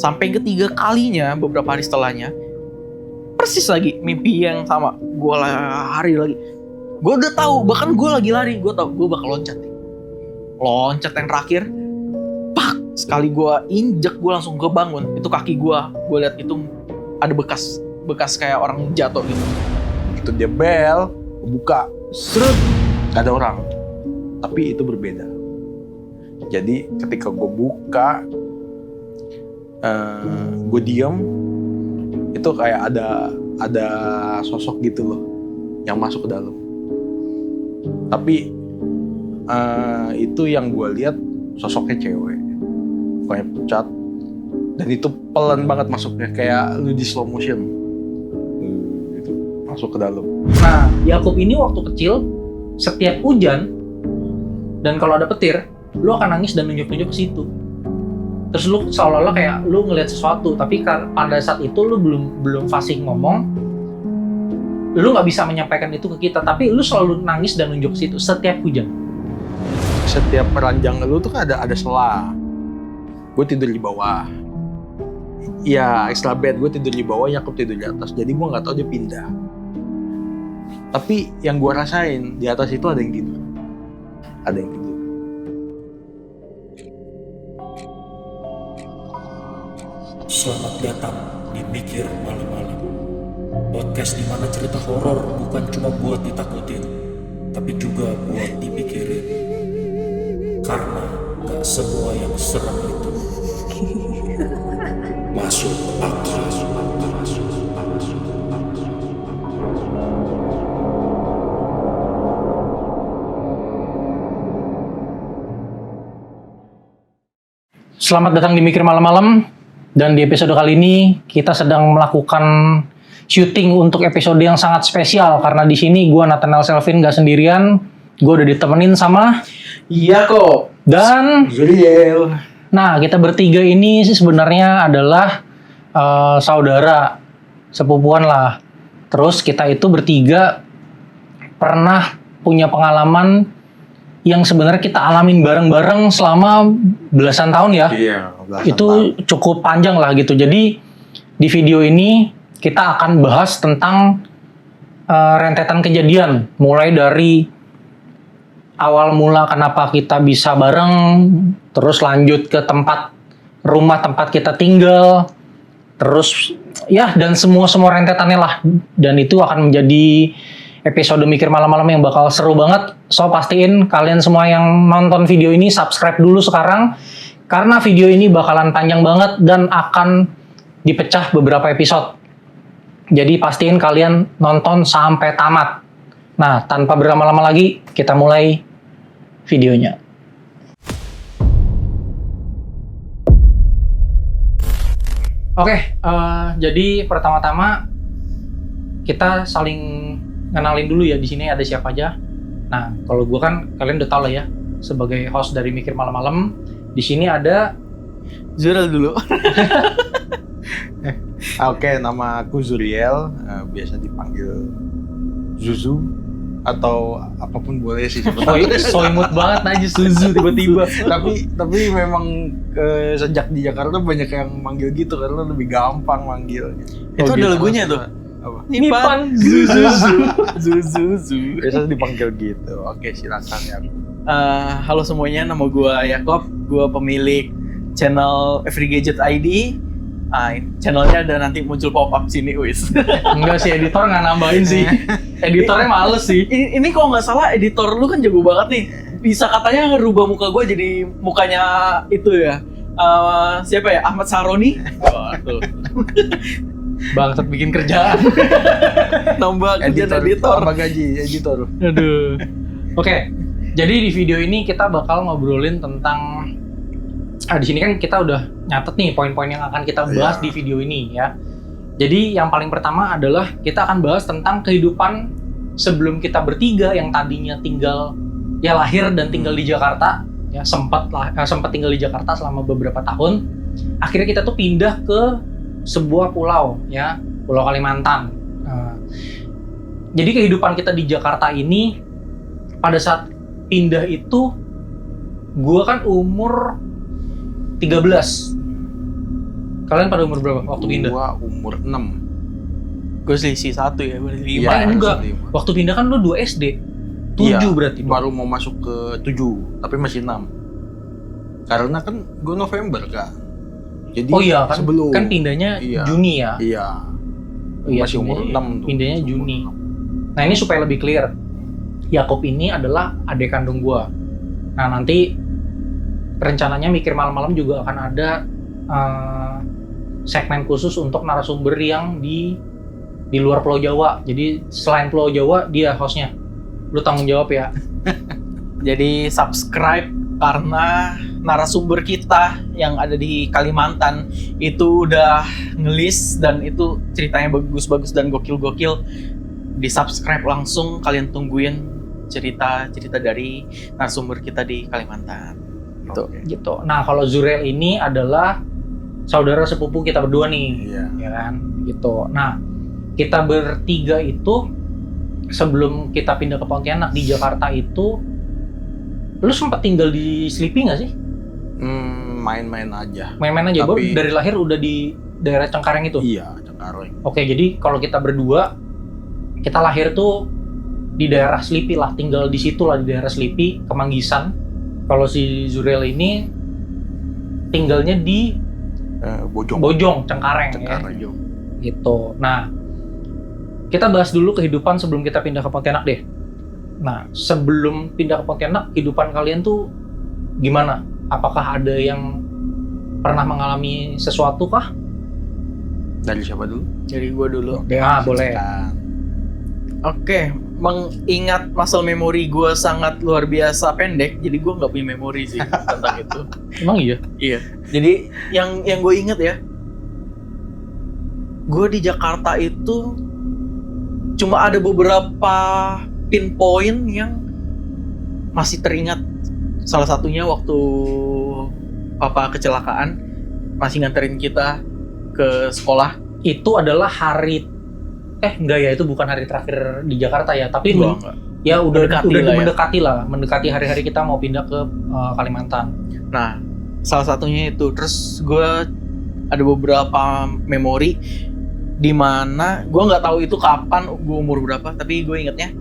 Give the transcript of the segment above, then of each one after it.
Sampai ketiga kalinya beberapa hari setelahnya, persis lagi mimpi yang sama. Gue lari lagi. Gue udah tahu, bahkan gue lagi lari, gue tahu gue bakal loncat. Loncat yang terakhir, pak! Sekali gue injek, gue langsung kebangun. Itu kaki gue lihat itu ada bekas kayak orang jatuh gitu. Begitu dia bel, buka, seret, gak ada orang. Tapi itu berbeda. Jadi ketika gue buka, gue diem, itu kayak ada sosok gitu loh yang masuk ke dalam. Tapi itu yang gue lihat sosoknya cewek, kayak pucat, dan itu pelan banget masuknya kayak lu di slow motion, gitu masuk ke dalam. Nah, Yakub ini waktu kecil setiap hujan dan kalau ada petir, lu akan nangis dan nunjuk-nunjuk ke situ. Terus lu seolah-olah kayak lu ngelihat sesuatu, tapi pada saat itu lu belum fasih ngomong, lu nggak bisa menyampaikan itu ke kita, tapi lu selalu nangis dan nunjuk ke situ setiap hujan. Setiap peranjang lu tuh kan ada sela. Gue tidur di bawah. Ya, extra bed, gue tidur di bawah, Yakub tidur di atas. Jadi gue nggak tahu dia pindah. Tapi yang gue rasain di atas itu ada yang tidur. Ada yang tidur. Selamat datang di Mikir Malam-Malam, podcast di mana cerita horor bukan cuma buat ditakutin, tapi juga buat dipikirin. Karena gak semua yang serem itu masuk akal. Selamat datang di Mikir Malam-Malam. Dan di episode kali ini kita sedang melakukan syuting untuk episode yang sangat spesial karena di sini gue Nathanael Selvin gak sendirian, gue udah ditemenin sama Yakub dan Zuriel. Nah, kita bertiga ini sih sebenarnya adalah saudara, sepupuan lah. Terus kita itu bertiga pernah punya pengalaman yang sebenarnya kita alamin bareng-bareng selama belasan tahun ya. Iya, belasan Itu tahun. cukup panjang lah gitu. Jadi di video ini kita akan bahas tentang rentetan kejadian. Mulai dari awal mula kenapa kita bisa bareng, terus lanjut ke rumah tempat kita tinggal, terus ya dan semua rentetannya lah. Dan itu akan menjadi episode Mikir Malam-Malam yang bakal seru banget. So pastiin kalian semua yang nonton video ini subscribe dulu sekarang, karena video ini bakalan panjang banget dan akan dipecah beberapa episode. Jadi pastiin kalian nonton sampai tamat. Nah, tanpa berlama-lama lagi, kita mulai videonya. Oke, jadi pertama-tama kita saling kenalin dulu ya, di sini ada siapa aja. Nah, kalau gue kan kalian udah tau lah ya, sebagai host dari Mikir Malam-Malam. Di sini ada Zuriel dulu. Oke, nama aku Zuriel, biasa dipanggil Zuzu atau apapun boleh sih sebetulnya. so imut banget aja Suzu tiba-tiba. tapi memang sejak di Jakarta banyak yang manggil gitu karena lebih gampang manggilnya. Itu ada lagunya tuh. Apa? Nipan Zuzu. Biasa dipanggil gitu. Oke, silakan ya. Halo semuanya, nama gue Yakub. Gue pemilik channel Every Gadget ID. Channelnya ada nanti muncul pop-up sini, wis. Enggak sih, editor nggak nambahin sih. Editornya males sih. Ini kalau nggak salah editor lu kan jago banget nih. Bisa katanya ngerubah muka gue jadi mukanya itu ya. Siapa ya? Ahmad Saroni. Tuh. Bangsat bikin kerjaan. Nambah kerjaan editor. Tambah gaji editor. Aduh. Oke. Jadi di video ini kita bakal ngobrolin tentang di sini kan kita udah nyatet nih poin-poin yang akan kita bahas di video ini ya. Jadi yang paling pertama adalah kita akan bahas tentang kehidupan sebelum kita bertiga yang tadinya lahir dan tinggal di Jakarta ya, sempat tinggal di Jakarta selama beberapa tahun. Akhirnya kita tuh pindah ke sebuah pulau ya, Pulau Kalimantan. Jadi kehidupan kita di Jakarta ini pada saat pindah itu gua kan umur 13. Kalian pada umur berapa waktu pindah? Gua umur 6. Gue selisih 1 ya, gue 5. Iya, enggak. harusnya 5. Waktu pindah kan lu 2 SD. 7 Iya, berarti. baru mau masuk ke 7, tapi masih 6. Karena kan gue November kan. Jadi Oh iya kan, sebelum kan pindahnya Iya. Juni ya. Iya. Iya, Masih umur pindahnya- 6 tuh. Pindahnya Masih umur Juni. 6. Nah ini supaya lebih clear, Yakob ini adalah adik kandung gua. Nah nanti rencananya mikir malam-malam juga akan ada segmen khusus untuk narasumber yang di luar Pulau Jawa. Jadi selain Pulau Jawa dia hostnya. Lu tanggung jawab ya. Jadi subscribe karena narasumber kita yang ada di Kalimantan itu udah ngelis dan itu ceritanya bagus-bagus dan gokil-gokil. Di subscribe langsung, kalian tungguin cerita-cerita dari narasumber kita di Kalimantan. Gitu. Oke. Gitu. Nah kalau Zurel ini adalah saudara sepupu kita berdua nih. Iya. Ya kan gitu. Nah kita bertiga itu sebelum kita pindah ke Pontianak di Jakarta itu, lu sempat tinggal di Sleepy nggak sih? Main-main aja. Main-main aja. Gua Tapi- dari lahir udah di daerah Cengkareng itu. Iya, Cengkareng. Oke, jadi kalau kita berdua, kita lahir tuh di daerah Sleepy lah, tinggal di situ lah, di daerah Sleepy, Kemanggisan. Kalau si Zurel ini tinggalnya di Bojong. Bojong, Cengkareng. Cengkareng. Ya. Gitu. Nah, kita bahas dulu kehidupan sebelum kita pindah ke Pontianak deh. Nah, sebelum pindah ke Pontianak, kehidupan kalian tuh gimana? Apakah ada yang pernah mengalami sesuatu kah? Dari siapa dulu? Jadi gue dulu. Ya, boleh. Kan. Oke, mengingat muscle memory gue sangat luar biasa pendek, jadi gue nggak punya memori sih tentang itu. Emang iya? Iya. Jadi yang gue inget ya, gue di Jakarta itu cuma ada beberapa pinpoint yang masih teringat. Salah satunya waktu papa kecelakaan, masih nganterin kita ke sekolah. Itu adalah hari enggak ya, itu bukan hari terakhir di Jakarta ya, tapi Gua enggak. ya udah Mendekati lah ya. mendekati hari-hari kita mau pindah ke Kalimantan. Nah, salah satunya itu. Terus gue ada beberapa memori di mana gue nggak tahu itu kapan, gue umur berapa, tapi gue ingetnya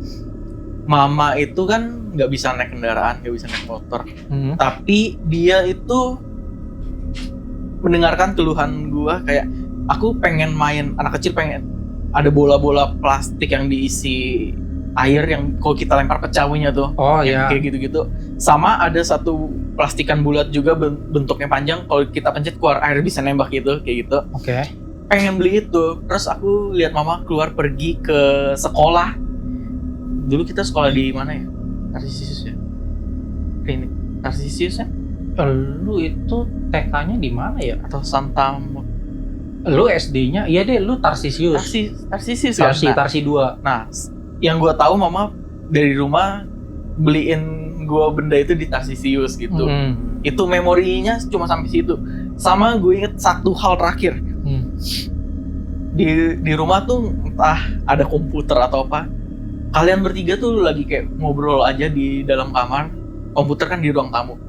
mama itu kan nggak bisa naik kendaraan, nggak bisa naik motor, tapi dia itu mendengarkan keluhan gue kayak aku pengen main, anak kecil pengen ada bola-bola plastik yang diisi air yang kalau kita lempar pecahnya tuh. Oh Yang ya. kayak gitu-gitu. Sama ada satu plastikan bulat juga bentuknya panjang, kalau kita pencet keluar air bisa nembak gitu, kayak gitu. Oke. Pengen beli itu. Terus aku lihat mama keluar pergi ke sekolah. Dulu kita sekolah di mana ya? Tarsisius ya? Klinik Tarsisius ya? Lu itu TK-nya di mana ya? Atau Santa Lu SD-nya, iya deh, lu Tarsisius. Tarsisius kan? Tarsi 2. Nah, yang gue tahu mama dari rumah beliin gue benda itu di Tarsisius gitu. Itu memorinya cuma sampai situ. Sama gue inget satu hal terakhir. Di rumah tuh entah ada komputer atau apa. Kalian bertiga tuh lagi kayak ngobrol aja di dalam kamar. Komputer kan di ruang tamu.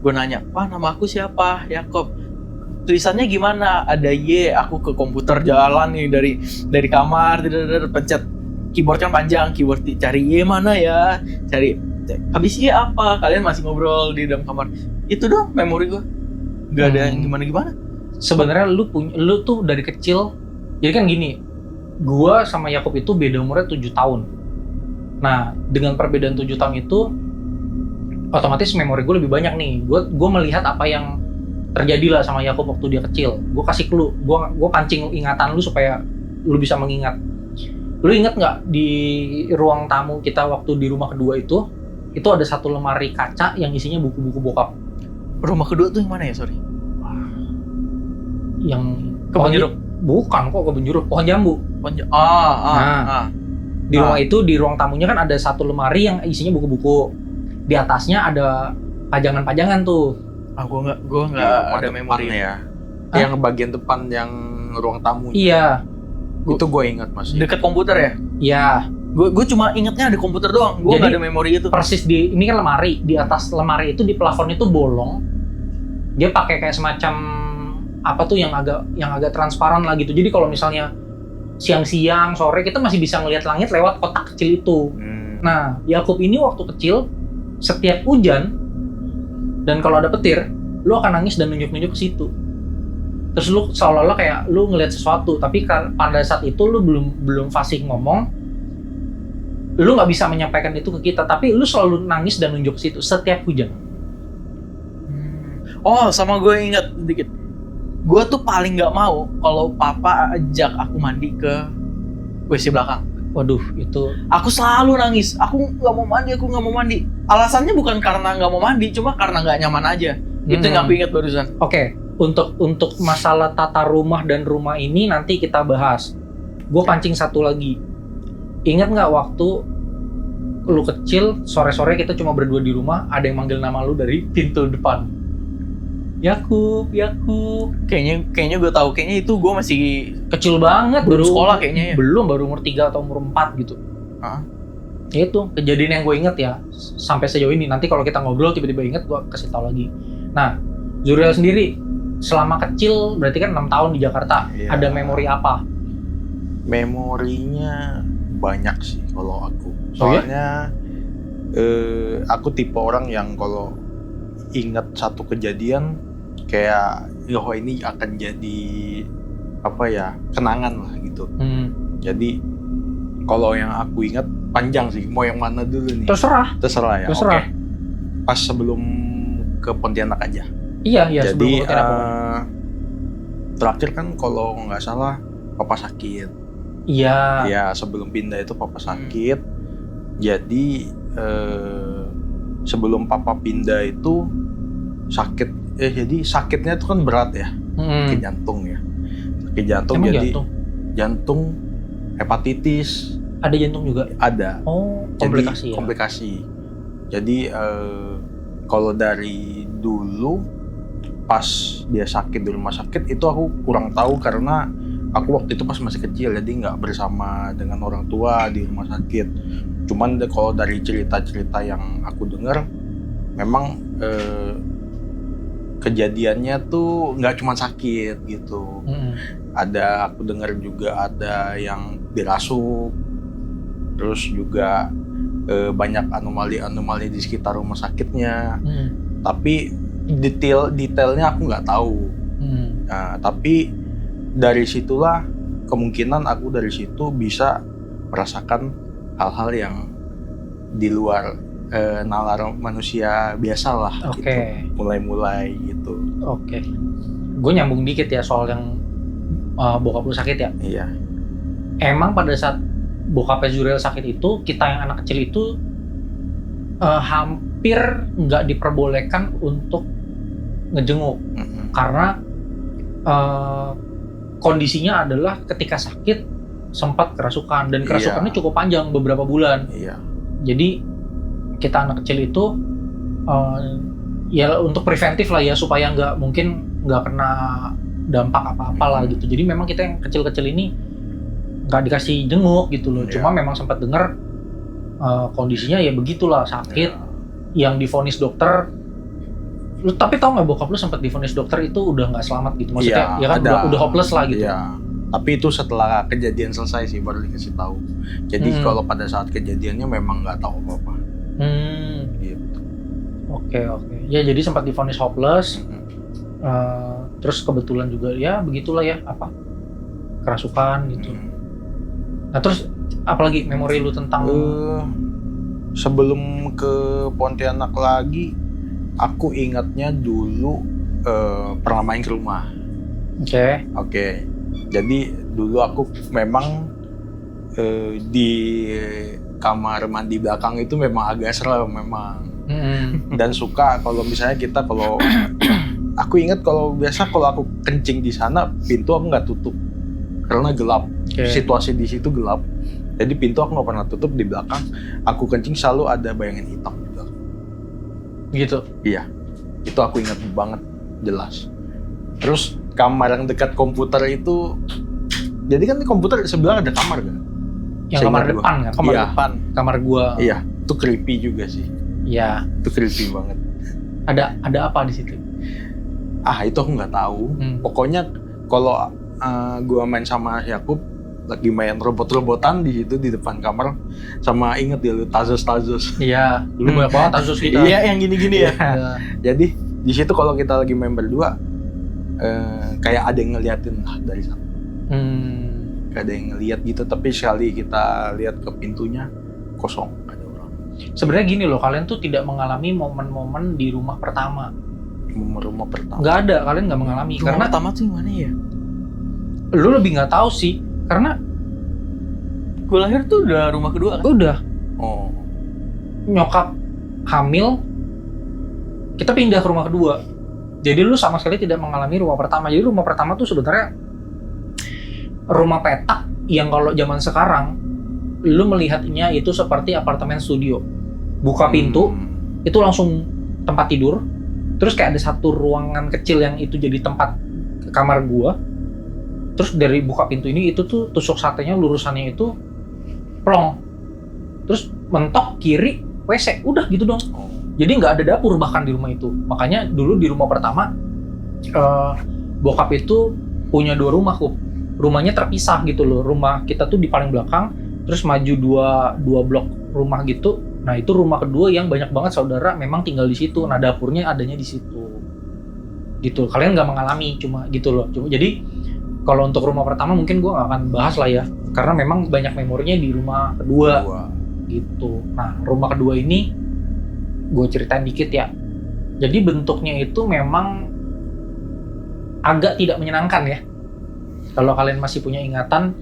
Gue nanya, "Pak, nama aku siapa?" "Yakob." "Tulisannya gimana?" "Ada Y." Aku ke komputer jalan nih dari kamar, pencet keyboard kan panjang, keyboard cari Y mana ya, cari habis Y apa, kalian masih ngobrol di dalam kamar. Itu doang memori gue, nggak ada yang gimana. Sebenarnya lu tuh dari kecil, jadi kan gini, gua sama Yakob itu beda umurnya 7 tahun. Nah, dengan perbedaan 7 tahun itu, otomatis memori gue lebih banyak nih. Gue melihat apa yang terjadi lah sama Yakob waktu dia kecil. Gue kasih clue, gue pancing ingatan lu supaya lu bisa mengingat. Lu ingat nggak di ruang tamu kita waktu di rumah kedua itu ada satu lemari kaca yang isinya buku-buku bokap. Rumah kedua tuh yang mana ya, sorry? Yang Kebun jeruk? Bukan kok, kebun jeruk, pohon jambu. Di rumah itu, di ruang tamunya kan ada satu lemari yang isinya buku-buku. Di atasnya ada pajangan-pajangan tuh. Gue nggak ada memori ya. Yang bagian depan yang ruang tamu. Iya. Itu gue ingat masih. Deket komputer ya? Iya. Gue cuma ingetnya ada komputer doang. Gue nggak ada memori itu. Persis ini kan lemari. Di atas lemari itu di plafon itu bolong. Dia pakai kayak semacam apa tuh yang agak transparan lah gitu. Jadi kalau misalnya siang-siang, sore kita masih bisa ngelihat langit lewat kotak kecil itu. Nah, Yakub ini waktu kecil setiap hujan dan kalau ada petir, lu akan nangis dan nunjuk-nunjuk ke situ. Terus lu seolah-olah kayak lu ngelihat sesuatu, tapi pada saat itu lu belum fasih ngomong, lu nggak bisa menyampaikan itu ke kita, tapi lu selalu nangis dan nunjuk ke situ setiap hujan. Oh, sama gue ingat dikit. Gue tuh paling nggak mau kalau papa ajak aku mandi ke WC belakang. Waduh, itu Aku selalu nangis. Aku nggak mau mandi. Alasannya bukan karena nggak mau mandi, cuma karena nggak nyaman aja. Itu yang aku ingat barusan. Oke. Untuk masalah tata rumah dan rumah ini nanti kita bahas. Gue pancing satu lagi. Ingat nggak waktu lu kecil, sore-sore kita cuma berdua di rumah, ada yang manggil nama lu dari pintu depan. Yakub. Kayaknya gue tahu. Kayaknya itu gue masih Kecil banget, baru sekolah kayaknya ya. Belum, baru umur 3 atau umur 4 gitu. Hah? Itu kejadian yang gue inget ya sampai sejauh ini. Nanti kalau kita ngobrol tiba-tiba inget, gue kasih tahu lagi. Nah, Zuriel sendiri selama kecil berarti kan 6 tahun di Jakarta. Iya. Ada memori apa? Memorinya banyak sih kalau aku. Oh, ya? Soalnya aku tipe orang yang kalau ingat satu kejadian kayak oh ini akan jadi apa ya, kenangan lah gitu. Jadi kalau yang aku ingat panjang sih. Mau yang mana dulu nih? Terserah. Ya. Terserah. Oke. Pas sebelum ke Pontianak aja. Iya, Jadi sebelum kita terakhir kan kalau nggak salah papa sakit. Iya. Ya sebelum pindah itu papa sakit. Jadi sebelum papa pindah itu sakit. Jadi sakitnya itu kan berat ya. Sakit jantung ya. Sakit jantung. Emang jadi jantung? hepatitis. Ada jantung juga? Ada. Oh, komplikasi. Jadi, komplikasi. Jadi kalau dari dulu pas dia sakit di rumah sakit itu aku kurang tahu karena aku waktu itu pas masih kecil, jadi nggak bersama dengan orang tua di rumah sakit. Cuman kalau dari cerita-cerita yang aku dengar, memang kejadiannya tuh nggak cuma sakit gitu. Ada, aku dengar juga ada yang dirasuk, terus juga banyak anomali-anomali di sekitar rumah sakitnya. Tapi detailnya aku nggak tahu. Nah, tapi dari situlah kemungkinan aku dari situ bisa merasakan hal-hal yang di luar nalar manusia biasa lah. Oke. Gitu. Mulai gitu. Oke. Gue nyambung dikit ya soal yang bokap lu sakit ya. Iya. Emang pada saat bokapnya Zuriel sakit itu, kita yang anak kecil itu hampir nggak diperbolehkan untuk ngejenguk. Karena kondisinya adalah ketika sakit sempat kerasukan dan kerasukannya cukup panjang, beberapa bulan. Iya. Jadi kita anak kecil itu ya untuk preventif lah ya, supaya nggak kena dampak apa-apa lah gitu. Jadi memang kita yang kecil-kecil ini nggak dikasih jenguk gitu loh. Cuma memang sempat dengar kondisinya ya begitulah, sakit. Yang divonis dokter, lu tapi tau nggak bokap lu sempat divonis dokter itu udah nggak selamat gitu, maksudnya ya kan udah hopeless lah gitu. Iya. Tapi itu setelah kejadian selesai sih baru dikasih tahu. Jadi kalau pada saat kejadiannya memang nggak tahu apa-apa. Gitu. Oke. Ya jadi sempat divonis hopeless. Terus kebetulan juga ya begitulah ya, apa, kerasukan gitu. Nah terus apalagi memori lu tentang sebelum ke Pontianak lagi, aku ingatnya dulu pernah main ke rumah. Oke. Jadi dulu aku memang di kamar mandi belakang itu memang agak serem memang. Dan suka kalau misalnya kalau aku ingat kalau biasa kalau aku kencing di sana, pintu aku nggak tutup karena gelap. Situasi di situ gelap. Jadi pintu aku nggak pernah tutup di belakang. Aku kencing selalu ada bayangan hitam di belakang. Gitu? Iya. Itu aku ingat banget jelas. Terus kamar yang dekat komputer itu, jadi kan di komputer sebelah ada kamar kan? Yang kamar depan kan? Kamar depan. Kamar gua. Iya. Itu creepy juga sih. Iya. Itu creepy banget. Ada apa di situ? Itu aku nggak tahu. Pokoknya kalau gue main sama Yakub lagi main robot-robotan di situ di depan kamar, sama inget ya lu Tazos. Iya, dulu banyak banget Tazos kita. Iya, yang gini-gini ya. Iya. Jadi di situ kalau kita lagi main berdua, kayak ada yang ngeliatin lah dari sana. Kayak ada yang ngeliat gitu, tapi sekali kita lihat ke pintunya kosong, gak ada orang. Sebenarnya gini loh, kalian tuh tidak mengalami momen-momen di rumah pertama. Rumah pertama. Nggak ada, kalian nggak mengalami. Rumah Karena pertama tuh gimana ya? lu lebih nggak tahu sih, karena Gue lahir tuh udah rumah kedua kan? udah Oh. nyokap hamil, kita pindah ke rumah kedua. Jadi lu sama sekali tidak mengalami rumah pertama. Jadi rumah pertama tuh sebenarnya rumah petak yang kalau zaman sekarang lu melihatnya itu seperti apartemen studio. Buka pintu, itu langsung tempat tidur. Terus kayak ada satu ruangan kecil yang itu jadi tempat kamar gua. Terus dari buka pintu ini itu tuh tusuk satenya lurusannya itu plong. Terus mentok kiri WC, udah gitu dong. Jadi nggak ada dapur bahkan di rumah itu. Makanya dulu di rumah pertama bokap itu punya 2 rumah kok. Rumahnya terpisah gitu loh. Rumah kita tuh di paling belakang, terus maju dua blok rumah gitu. Nah itu rumah kedua yang banyak banget saudara memang tinggal di situ. Nah dapurnya adanya di situ. Gitu. Kalian nggak mengalami cuma gitu loh. Jadi kalau untuk rumah pertama mungkin gue nggak akan bahas lah ya, karena memang banyak memorinya di rumah kedua. Gitu. Nah rumah kedua ini gue ceritain dikit ya. Jadi bentuknya itu memang agak tidak menyenangkan ya. Kalau kalian masih punya ingatan,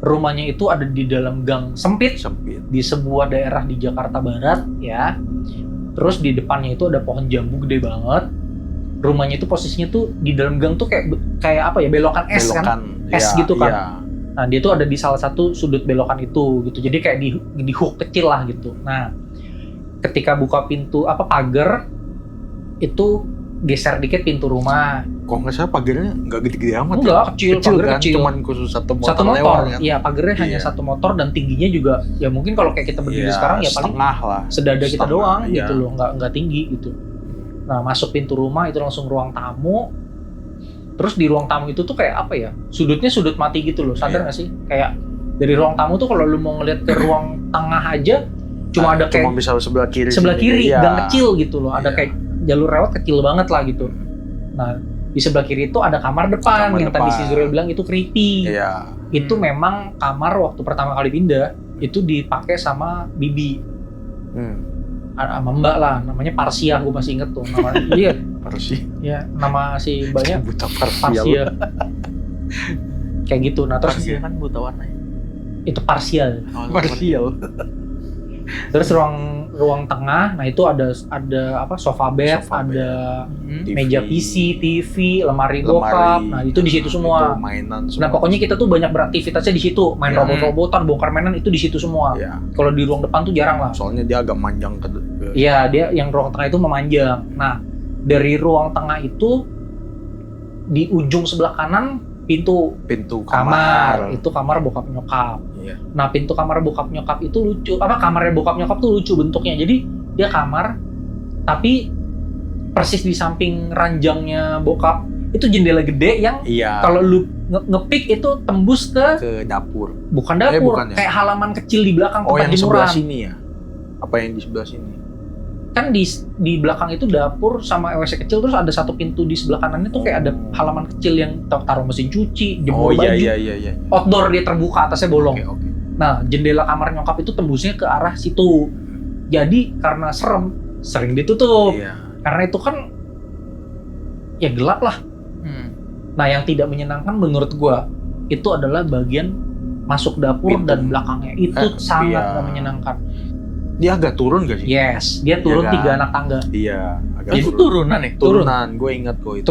rumahnya itu ada di dalam gang sempit di sebuah daerah di Jakarta Barat ya. Terus di depannya itu ada pohon jambu gede banget. Rumahnya itu posisinya tuh di dalam gang tuh kayak apa ya, belokan es kan, es gitu kan. Iya. Nah dia tuh ada di salah satu sudut belokan itu gitu. Jadi kayak di hook kecil lah gitu. Nah ketika buka pintu pagar itu geser dikit pintu rumah. Kok nggak salah pagarnya nggak gede-gede amat. Enggak, kecil kan? kecil. Cuman khusus satu motor. Satu motor. Lewat, kan? Iya, pagarnya hanya satu motor dan tingginya juga ya mungkin kalau kayak kita berdiri sekarang ya paling setengah lah. Sedada kita doang iya. gitu loh, nggak tinggi gitu. Nah masuk pintu rumah itu langsung ruang tamu. Terus di ruang tamu itu tuh kayak apa ya? Sudutnya sudut mati gitu loh, sadar nggak sih? Kayak dari ruang tamu tuh kalau lu mau ngeliat ke ruang tengah aja cuma ada kayak cuma bisa sebelah kiri iya. Gang kecil gitu loh, ada Iya. kayak jalur lewat kecil banget lah gitu. Nah di sebelah kiri itu ada kamar depan yang tadi si Zurel bilang itu creepy. Iya. Itu memang kamar waktu pertama kali pindah itu dipakai sama bibi. Sama mbak lah, namanya Parsia, gue masih inget tuh namanya. Iya, Parsia. ya nama si mbaknya Buta Parsia. Kayak gitu. Nah terus Parsia kan buta warnanya. itu parsial. Parsial. Terus ruang tengah, nah itu ada sofa bed, ada meja PC, TV, lemari bokap. Nah itu di situ semua. Mainan semua. Nah pokoknya kita tuh banyak beraktivitasnya di situ, main robot-robotan, bongkar mainan itu di situ semua. Iya. Kalau di ruang depan tuh jarang lah. Soalnya dia agak manjang ke. Iya, dia yang ruang tengah itu memanjang. Nah dari ruang tengah itu di ujung sebelah kanan pintu kamar. Itu kamar bokap nyokap. Iya. Nah pintu kamar bokap nyokap itu lucu. Kamarnya bokap nyokap tuh lucu bentuknya. Jadi dia kamar tapi persis di samping ranjangnya bokap itu jendela gede yang kalau lu ngepik itu tembus ke dapur. Bukan dapur, bukan ya? kayak halaman kecil di belakang tempat yang jemuran. sebelah sini ya? Apa yang di sebelah sini? Kan di belakang itu dapur sama WC kecil, terus ada satu pintu di sebelah kanannya tuh kayak ada halaman kecil yang taruh mesin cuci, jemur baju. Iya. Outdoor dia terbuka, atasnya bolong. Oke. Nah, jendela kamar nyokap itu tembusnya ke arah situ. Jadi karena serem, sering ditutup. Iya. Karena itu kan ya gelap lah. Nah, yang tidak menyenangkan menurut gua itu adalah bagian masuk dapur Pintu. dan belakangnya. Itu sangat gak menyenangkan. Dia agak turun gak sih? Yes, dia turun Iya kan? 3 anak tangga. Iya, agak Itu turunan ya? Turunan, gue ingat kok itu.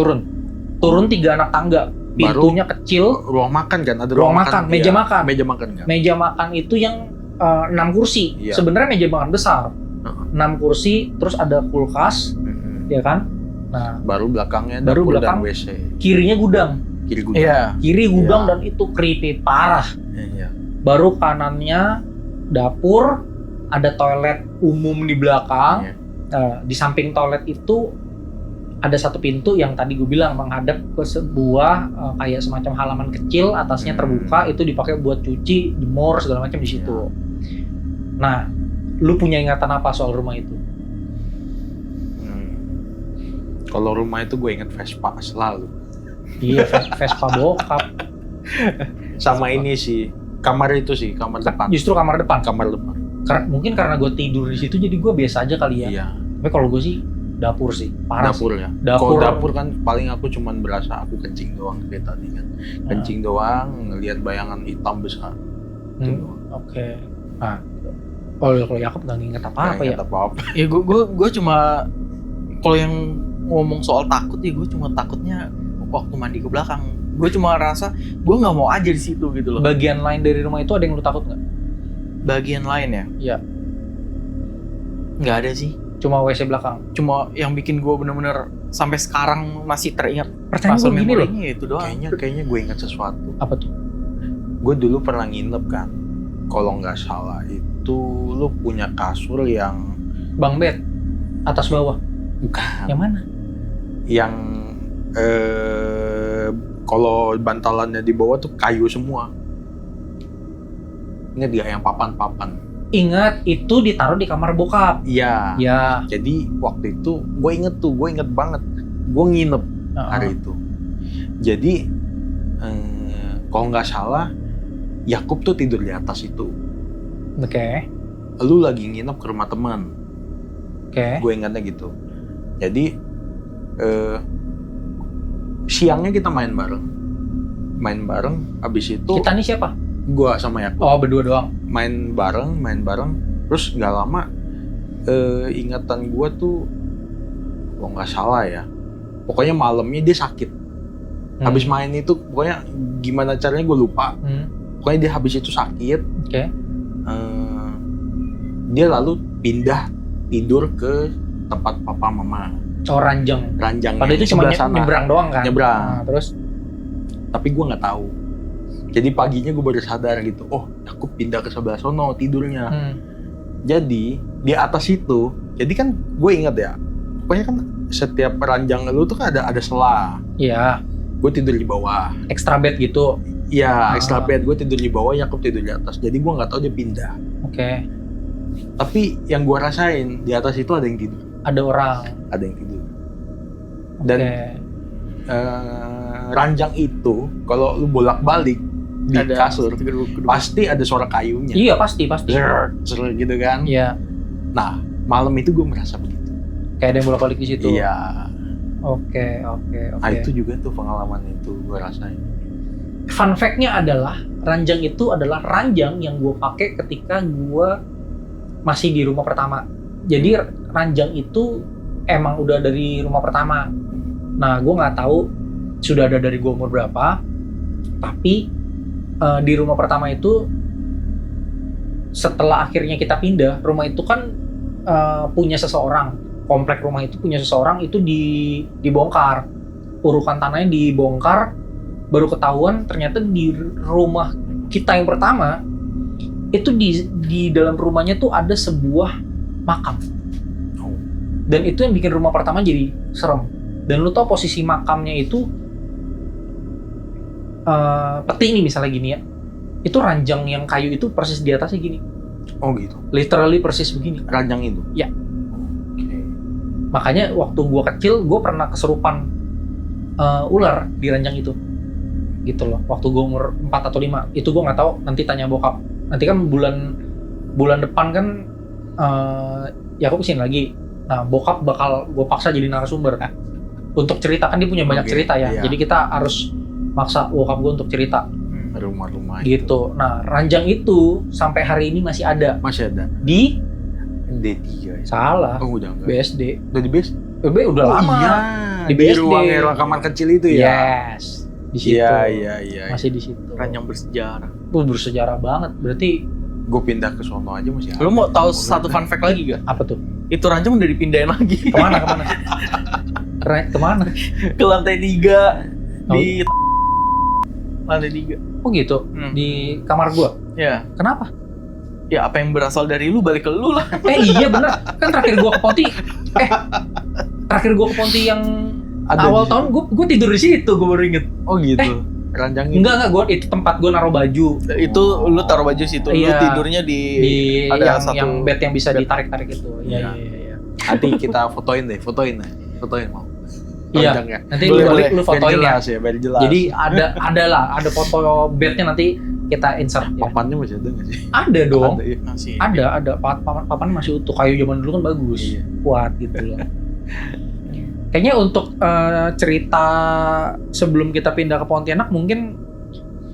Turun 3 anak tangga. Pintunya kecil. Ruang makan kan? Ada Ruang makan, meja iya. makan. Meja makan kan? Meja makan itu yang 6 kursi. Iya. Sebenarnya meja makan besar. 6 kursi, terus ada kulkas, ya kan? Nah, Baru belakangnya Baru dapur belakang. dan WC. kirinya gudang. Kiri gudang. Iya. Kiri gudang Iya. dan itu creepy parah. Iya. Baru kanannya dapur, ada toilet umum di belakang. Iya. Di samping toilet itu ada satu pintu yang tadi gue bilang menghadap ke sebuah kayak semacam halaman kecil, atasnya terbuka, itu dipakai buat cuci, jemur segala macam di situ. Nah, lu punya ingatan apa soal rumah itu? Kalau rumah itu gue inget Vespa selalu. Iya, Vespa bokap. Sama ini sih, kamar itu sih, kamar depan. Justru kamar depan. Kamar depan. Mungkin karena gue tidur di situ jadi gue biasa aja kali ya. Iya. Tapi kalau gue sih dapur sih, parah Dapur sih. ya. Dapur. Kalau dapur kan paling aku cuman berasa aku kencing doang kayak tadi kan. Kencing doang, ngelihat bayangan hitam besar. Oke. Nah, kalau Yakub nggak nginget apa-apa ya. Apa-apa. Ya gue cuma kalau yang ngomong soal takut ya gue cuma takutnya waktu mandi ke belakang. Gue cuma rasa gue nggak mau aja di situ gitu loh. Bagian lain dari rumah itu ada yang lu takut nggak? Bagian lain ya? Iya. Nggak ada sih. Cuma WC belakang. Cuma yang bikin gue bener-bener sampai sekarang masih teringat. Pertanyaan gue gini loh. Itu doang. Kayaknya gue ingat sesuatu. Apa tuh? Gue dulu pernah nginep kan. Kalau nggak salah itu lu punya kasur yang Bang bed atas bawah. bukan. Yang mana? Yang kalau bantalannya di bawah tuh kayu semua. Ingat gak yang papan-papan? Ingat, itu ditaruh di kamar bokap. Iya. Ya. Jadi waktu itu gue inget banget. Gue nginep hari itu. Jadi kalau nggak salah Yakub tuh tidur di atas itu. Oke. Lu lagi nginep ke rumah teman. Oke. Gue ingatnya gitu. Jadi siangnya kita main bareng. Abis itu Kita nih siapa? gue sama Yakub Oh, berdua doang. main bareng. Terus nggak lama ingatan gue tuh kalau nggak salah ya, pokoknya malamnya dia sakit. Habis main itu pokoknya gimana caranya gue lupa. Pokoknya dia habis itu sakit. Oke. Dia lalu pindah tidur ke tempat papa mama. Oh, ranjangnya. Padahal itu cuma nyebrang doang kan? Nyebrang. Nah, terus? Tapi gue nggak tahu. Jadi paginya gue baru sadar gitu. Oh, aku pindah ke sebelah sono tidurnya. Jadi di atas itu, jadi kan gue ingat ya. Pokoknya kan setiap ranjang lu tuh kan ada sela. Iya. Gue tidur di bawah. Extra bed gitu. Iya, extra bed. Gue tidur di bawah, Yakub tidur di atas. Jadi gue nggak tahu dia pindah. Oke. Tapi yang gue rasain di atas itu ada yang tidur. Ada orang. Ada yang tidur. Dan ranjang itu kalau lu bolak-balik di kasur pasti ada suara kayunya. Iya, pasti. Zer gitu kan. Iya. Nah, malam itu gue merasa begitu. Kayak ada yang bolak-balik di situ. Iya. Oke. Nah, itu juga tuh pengalaman itu gue rasain. Fun fact-nya adalah ranjang itu adalah ranjang yang gue pakai ketika gue masih di rumah pertama. Jadi ranjang itu emang udah dari rumah pertama. Nah, gue nggak tahu sudah ada dari gue umur berapa. Tapi di rumah pertama itu setelah akhirnya kita pindah, rumah itu kan punya seseorang. Komplek rumah itu punya seseorang, itu dibongkar. Urukan tanahnya dibongkar, baru ketahuan ternyata di rumah kita yang pertama itu di dalam rumahnya tuh ada sebuah makam. Dan itu yang bikin rumah pertama jadi serem. Dan lu tau posisi makamnya itu peti ini misalnya gini ya, itu ranjang yang kayu itu persis di atasnya gini. Oh gitu. Literally persis begini. Ranjang itu? Ya. Oke. Makanya waktu gua kecil, gua pernah kesurupan ular di ranjang itu. Gitu loh. Waktu gua umur 4 atau 5. Itu gua nggak tahu, nanti tanya bokap. Nanti kan bulan depan kan Yakub kesini lagi. Nah, bokap bakal gua paksa jadi narasumber. Untuk cerita, kan dia punya banyak cerita ya. Iya. Jadi kita harus maksa bokap gua untuk cerita. Rumah-rumah Gitu. Nah, ranjang itu sampai hari ini masih ada. Masih ada? Di D3 ya? Salah. Oh udah enggak? BSD. Udah di BSD? Udah lama. Iya. Di Di BSD. ruang kamar kecil itu ya? Yes. Di situ. Iya. Masih di situ. Ranjang bersejarah. Bersejarah banget. Berarti Gue pindah ke sono aja masih ada. Lu mau tahu satu fun fact lagi gak? apa tuh? Itu ranjang udah dipindahin lagi. Kemana? Kemana? Ke lantai 3 di lantai 3. Oh gitu. Di kamar gua. Ya. Kenapa? Ya apa yang berasal dari lu balik ke lu lah. Iya bener. Kan terakhir gua ke Ponti yang Ada awal di tahun gue tidur di situ, gue baru inget. Oh gitu. Ranjangin. Enggak, gue itu tempat gue naruh baju Itu lu taruh baju situ, lu Iya. tidurnya di di ada yang bed yang bisa bed. ditarik-tarik itu. Iya. Iya. Nanti kita fotoin mau. Iya. Ranjangnya. Nanti lu balik lu fotoin biar ya. jelas ya, biar jelas. Jadi ada foto bednya nanti kita insert ya. papannya masih ada nggak sih? Ada dong. Ada, iya. masih Ada papan masih utuh, kayu zaman dulu kan bagus, Iya. kuat gitu loh. Kayaknya untuk cerita sebelum kita pindah ke Pontianak mungkin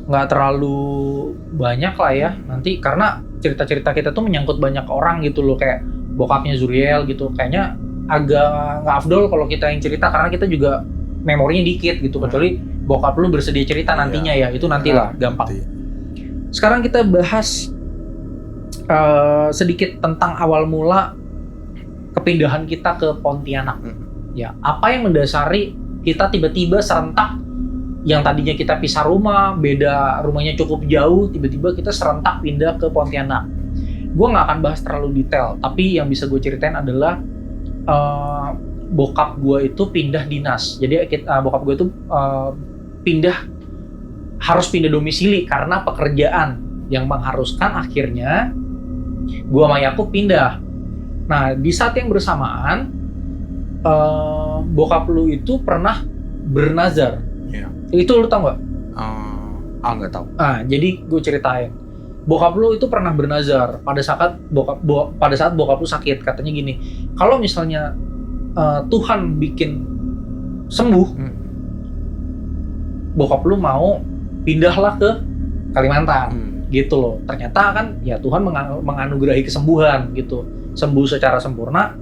nggak terlalu banyak lah ya nanti, karena cerita-cerita kita tuh menyangkut banyak orang gitu loh, kayak bokapnya Zuriel gitu. Kayaknya agak nggak afdol kalau kita yang cerita karena kita juga memorinya dikit gitu, kecuali bokap lu bersedia cerita nantinya ya, itu nantilah gampang. Nanti. Sekarang kita bahas sedikit tentang awal mula kepindahan kita ke Pontianak. Ya, apa yang mendasari kita tiba-tiba serentak, yang tadinya kita pisah rumah, beda rumahnya cukup jauh, tiba-tiba kita serentak pindah ke Pontianak. Gue nggak akan bahas terlalu detail, tapi yang bisa gue ceritain adalah bokap gue itu pindah dinas. Jadi bokap gue itu harus pindah domisili karena pekerjaan yang mengharuskan akhirnya gue sama Yakub pindah. Nah, di saat yang bersamaan bokap lu itu pernah bernazar. Iya. Itu lu tau nggak? Nggak tahu. Jadi gue ceritain. Bokap lu itu pernah bernazar pada saat bokap lu sakit. Katanya gini, kalau misalnya Tuhan bikin sembuh, bokap lu mau pindahlah ke Kalimantan. Gitu loh. Ternyata kan ya Tuhan menganugerahi kesembuhan gitu. Sembuh secara sempurna.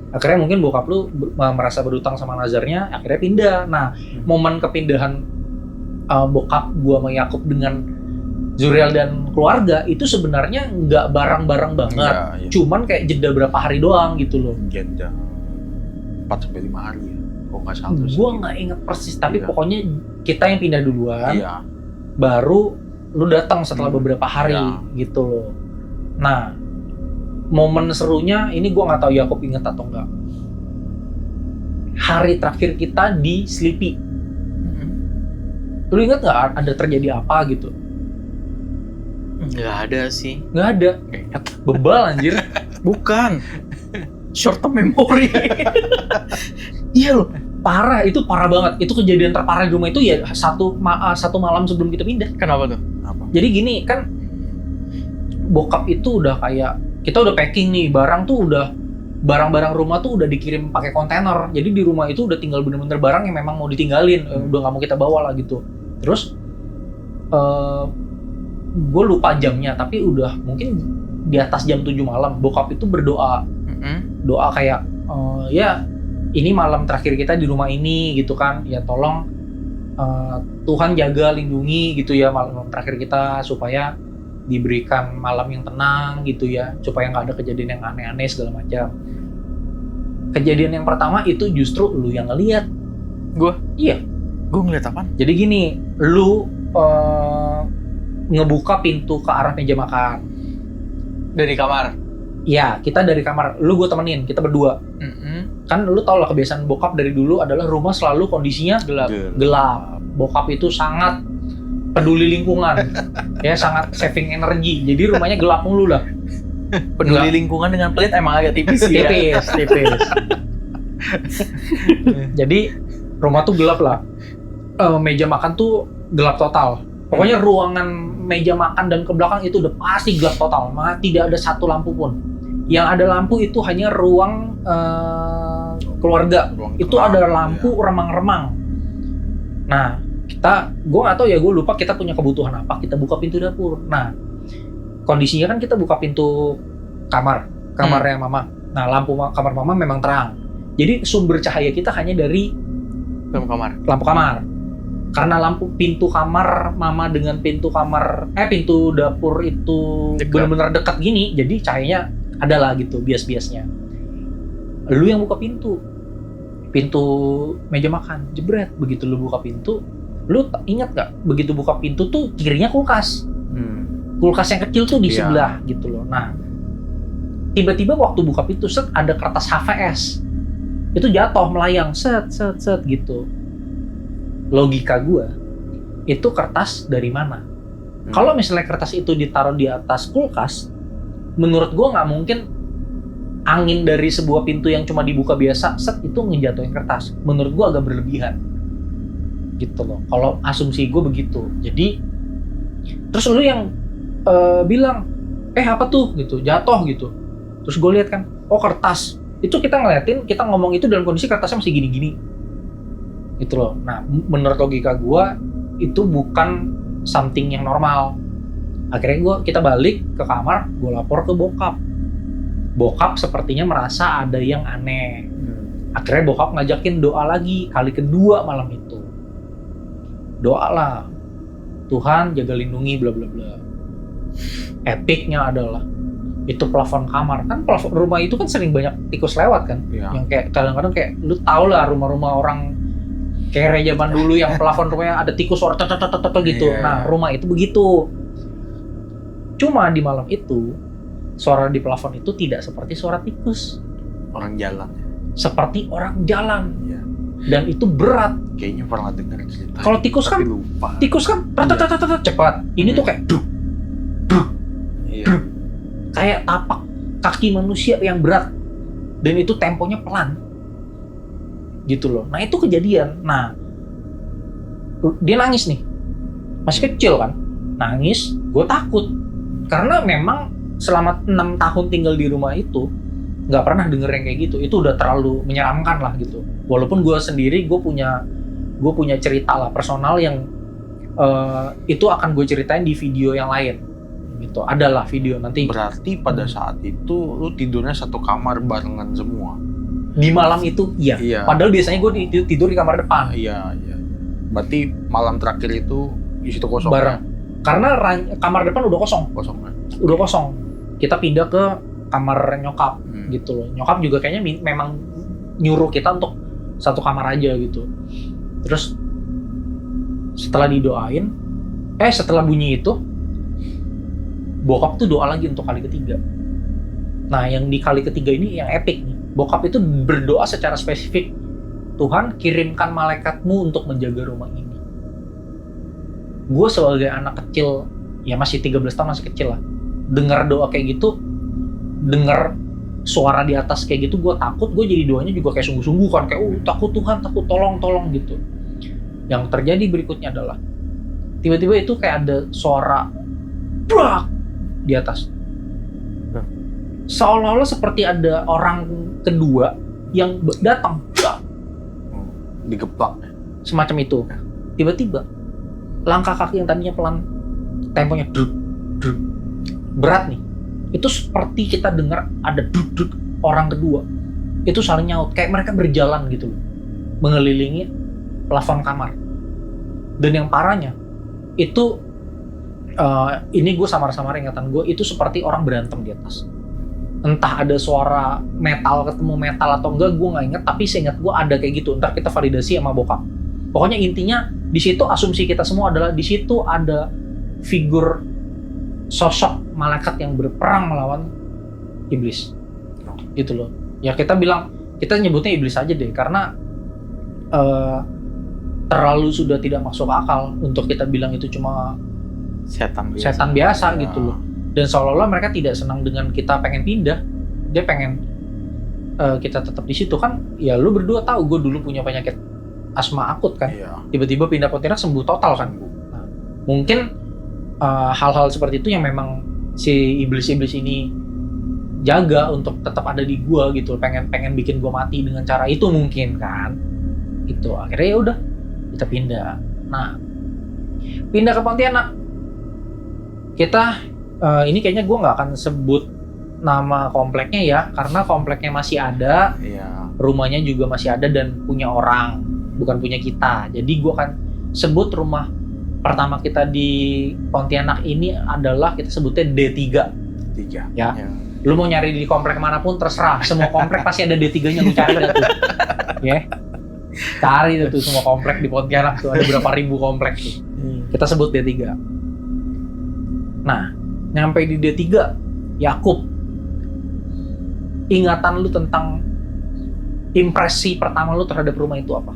Akhirnya mungkin bokap lu merasa berutang sama nazarnya, akhirnya pindah. Nah, momen kepindahan bokap gua sama Yakub dengan Zuriel dan keluarga itu sebenarnya nggak bareng-bareng banget. Iya. Cuman kayak jeda berapa hari doang gitu loh. Jeda 4-5 hari ya. Kok nggak salah terus. Gua nggak inget persis, tapi Iya. pokoknya kita yang pindah duluan. Iya. Baru lu datang setelah beberapa hari Iya. gitu loh. Nah, momen serunya ini gue nggak tahu Yakub inget atau enggak. Hari terakhir kita di Sleepy. Lu inget nggak ada terjadi apa gitu? nggak ada sih. Nggak ada. Bebal anjir. Bukan. Short term memory. Iya loh. Parah, itu parah banget. Itu kejadian terparah di rumah itu ya satu malam sebelum kita pindah. Kenapa tuh? Apa? Jadi gini kan, bokap itu udah kayak kita udah packing nih, barang-barang rumah tuh udah dikirim pakai kontainer. Jadi di rumah itu udah tinggal bener-bener barang yang memang mau ditinggalin, udah nggak mau kita bawa lah gitu. Terus gue lupa jamnya, tapi udah mungkin di atas jam 7 malam. Bokap itu berdoa, doa kayak ya ini malam terakhir kita di rumah ini gitu kan, ya tolong Tuhan jaga, lindungi gitu ya malam terakhir kita, supaya diberikan malam yang tenang gitu ya, supaya nggak ada kejadian yang aneh-aneh segala macam. Kejadian yang pertama itu justru lu yang ngeliat. Gua? Iya. Gua ngeliat apaan? Jadi gini, lu ngebuka pintu ke arah meja makan. Dari kamar. Iya, kita dari kamar. Lu gue temenin, kita berdua. Kan lu tau lah kebiasaan bokap dari dulu adalah rumah selalu kondisinya gelap. Bokap itu sangat peduli lingkungan, ya sangat saving energi. Jadi rumahnya gelap mulu lah. Peduli lingkungan dengan pelit emang agak tipis ya. Tipis. Jadi rumah tuh gelap lah. Meja makan tuh gelap total. Pokoknya ruangan meja makan dan ke belakang itu udah pasti gelap total. Tidak ada satu lampu pun. Yang ada lampu itu hanya ruang keluarga. Itu ada lampu remang-remang. Nah, gue nggak tahu ya, gue lupa kita punya kebutuhan apa. Kita buka pintu dapur. Nah, kondisinya kan kita buka pintu kamarnya mama. Nah, lampu kamar mama memang terang. Jadi sumber cahaya kita hanya dari lampu kamar. Karena pintu kamar mama dengan pintu dapur itu benar-benar dekat gini, jadi cahayanya adalah gitu bias-biasnya. Lu yang buka pintu meja makan, jebret. Begitu lu buka pintu, lu ingat gak? Begitu buka pintu tuh kirinya kulkas. Kulkas yang kecil tuh di sebelah gitu loh. Nah, tiba-tiba waktu buka pintu ada kertas HVS. itu jatuh melayang set gitu. Logika gue, itu kertas dari mana? Kalau misalnya kertas itu ditaruh di atas kulkas, menurut gue nggak mungkin angin dari sebuah pintu yang cuma dibuka biasa set itu ngejatuhin kertas. Menurut gue agak berlebihan gitu loh. Kalau asumsi gue begitu. Jadi terus lu yang bilang apa tuh gitu, jatuh gitu. Terus gue lihat kan, oh kertas. Itu kita ngeliatin, kita ngomong itu dalam kondisi kertasnya masih gini-gini gitu loh. Nah menurut logika gue itu bukan something yang normal. Akhirnya kita balik ke kamar, gue lapor ke bokap. Bokap sepertinya merasa ada yang aneh. Akhirnya bokap ngajakin doa lagi, kali kedua malam itu. Doa lah, Tuhan jaga lindungi bla bla bla. Epicnya adalah itu plafon kamar, kan plafon rumah itu kan sering banyak tikus lewat kan. Yang kayak kadang-kadang kayak lu tau lah rumah-rumah orang kere zaman dulu yang plafon rumahnya ada tikus suara gitu. Nah rumah itu begitu. Cuma di malam itu suara di plafon itu tidak seperti suara tikus. Orang jalan. Seperti orang jalan. Dan itu berat. Kayaknya pernah dengar cerita. Kalau tikus kan lupa. Tikus kan cepat. Ini tuh kayak duk. Kayak tapak kaki manusia yang berat. Dan itu temponya pelan. Gitu loh. Nah itu kejadian. Nah dia nangis nih, masih kecil kan, nangis. Gue takut karena memang selama 6 tahun tinggal di rumah itu nggak pernah denger yang kayak gitu. Itu udah terlalu menyeramkan lah gitu. Walaupun gue sendiri gue punya cerita lah personal yang itu akan gue ceritain di video yang lain gitu. Adalah video nanti. Berarti pada saat itu lu tidurnya satu kamar barengan semua. Di malam itu iya. Padahal biasanya gue tidur di kamar depan. Iya. Berarti malam terakhir itu di situ kosong. Bareng. Karena kamar depan udah kosong. Udah kosong. Kita pindah ke kamar nyokap gitu loh. Nyokap juga kayaknya memang nyuruh kita untuk satu kamar aja gitu. Terus setelah didoain, setelah bunyi itu, bokap tuh doa lagi untuk kali ketiga. Nah yang di kali ketiga ini yang epic nih. Bokap itu berdoa secara spesifik, Tuhan kirimkan malaikatmu untuk menjaga rumah ini. Gue sebagai anak kecil, ya masih 13 tahun, masih kecil lah, dengar doa kayak gitu, dengar suara di atas kayak gitu, gue takut. Gue jadi doanya juga kayak sungguh-sungguh kan, kayak takut Tuhan, takut, tolong gitu. Yang terjadi berikutnya adalah tiba-tiba itu kayak ada suara brak di atas. Seolah-olah seperti ada orang kedua yang datang, digeplak semacam itu. Tiba-tiba langkah kaki yang tadinya pelan, temponya druk, berat nih. Itu seperti kita dengar ada druk orang kedua. Itu saling nyaut, kayak mereka berjalan gitu loh, mengelilingi plafon kamar. Dan yang parahnya itu ini gue samar-samar ingatan gue, itu seperti orang berantem di atas. Entah ada suara metal ketemu metal atau enggak, gue nggak inget. Tapi seingat gue ada kayak gitu. Ntar kita validasi sama bokap. Pokoknya intinya di situ asumsi kita semua adalah di situ ada figur sosok malaikat yang berperang melawan iblis. Gitu loh. Ya kita nyebutnya iblis aja deh, karena terlalu sudah tidak masuk akal untuk kita bilang itu cuma setan biasa gitu loh. Dan seolah-olah mereka tidak senang dengan kita pengen pindah. Dia pengen kita tetap di situ kan. Ya lu berdua tahu gue dulu punya penyakit asma akut kan. Tiba-tiba pindah Pontianak sembuh total kan. Nah, mungkin hal-hal seperti itu yang memang si iblis-iblis ini jaga untuk tetap ada di gue gitu. Pengen bikin gue mati dengan cara itu mungkin kan. Itu akhirnya ya udah kita pindah. Nah, pindah ke Pontianak. Kita ini kayaknya gue nggak akan sebut nama kompleknya ya, karena kompleknya masih ada, rumahnya juga masih ada dan punya orang, bukan punya kita. Jadi gue akan sebut rumah pertama kita di Pontianak ini adalah kita sebutnya D3. Ya. Lu mau nyari di komplek manapun terserah, semua komplek pasti ada D3-nya, lu cari dah tuh. Ya. Cari tuh semua komplek di Pontianak tuh, ada berapa ribu komplek tuh. Kita sebut D3. Nah, nyampe di D3, Yakub, ingatan lu tentang impresi pertama lu terhadap rumah itu apa?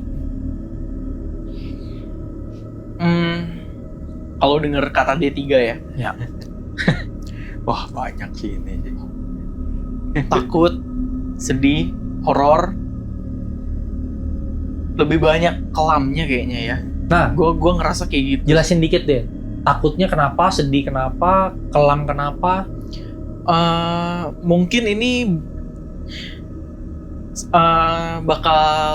Kalau denger kata D3 ya, Wah banyak sih ini sih. takut, sedih, horor, lebih banyak kelamnya kayaknya ya. Nah, Gue ngerasa kayak gitu. jelasin dikit deh. Takutnya kenapa, sedih kenapa, kelam kenapa? Mungkin ini bakal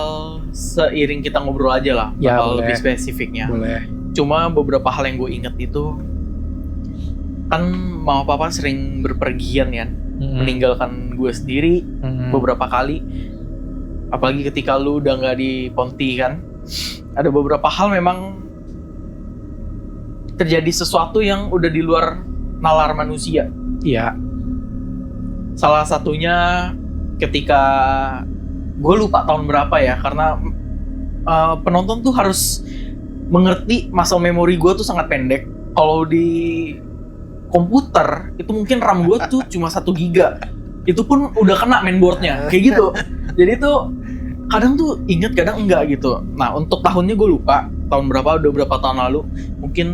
seiring kita ngobrol aja lah, Ya, bakal boleh. lebih spesifiknya. Boleh. Cuma beberapa hal yang gue inget itu, kan mama papa sering berpergian kan, meninggalkan gue sendiri beberapa kali. Apalagi ketika lu udah nggak di Ponti kan, ada beberapa hal memang terjadi sesuatu yang udah di luar nalar manusia. Iya. Salah satunya ketika gue lupa tahun berapa ya, karena penonton tuh harus mengerti masa memori gue tuh sangat pendek. Kalau di komputer itu mungkin RAM gue tuh cuma 1 giga. Itu pun udah kena mainboardnya kayak gitu. Jadi tuh kadang tuh inget kadang enggak gitu. Nah untuk tahunnya gue lupa tahun berapa, udah berapa tahun lalu, mungkin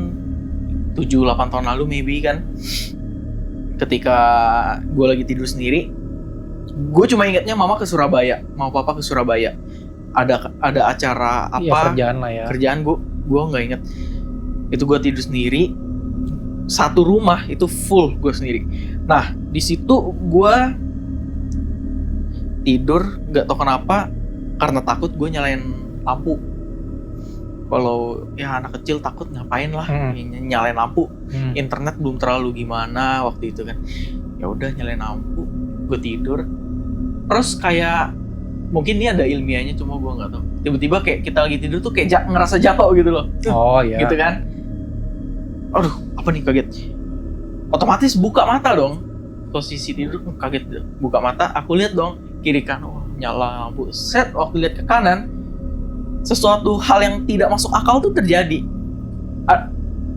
7-8 tahun lalu maybe kan. Ketika gue lagi tidur sendiri, gue cuma ingetnya mama ke Surabaya, mama papa ke Surabaya. Ada acara apa? Iya, kerjaan lah ya. Kerjaan gue nggak inget. Itu gue tidur sendiri, satu rumah itu full gue sendiri. Nah di situ gue tidur nggak tau kenapa, karena takut gue nyalain lampu. Kalau ya anak kecil takut ngapain lah nyalain lampu. Internet belum terlalu gimana waktu itu kan. Ya udah nyalain lampu, gue tidur. Terus kayak mungkin ini ada ilmiahnya, cuma gue nggak tahu. Tiba-tiba kayak kita lagi tidur tuh kayak ngerasa jatuh gitu loh. Oh iya. Gitu kan. Aduh, apa nih, kaget. Otomatis buka mata dong. Posisi tidur kaget, buka mata, aku lihat dong kiri kanan, oh, nyala lampu. Set, waktu lihat ke kanan, sesuatu hal yang tidak masuk akal tuh terjadi.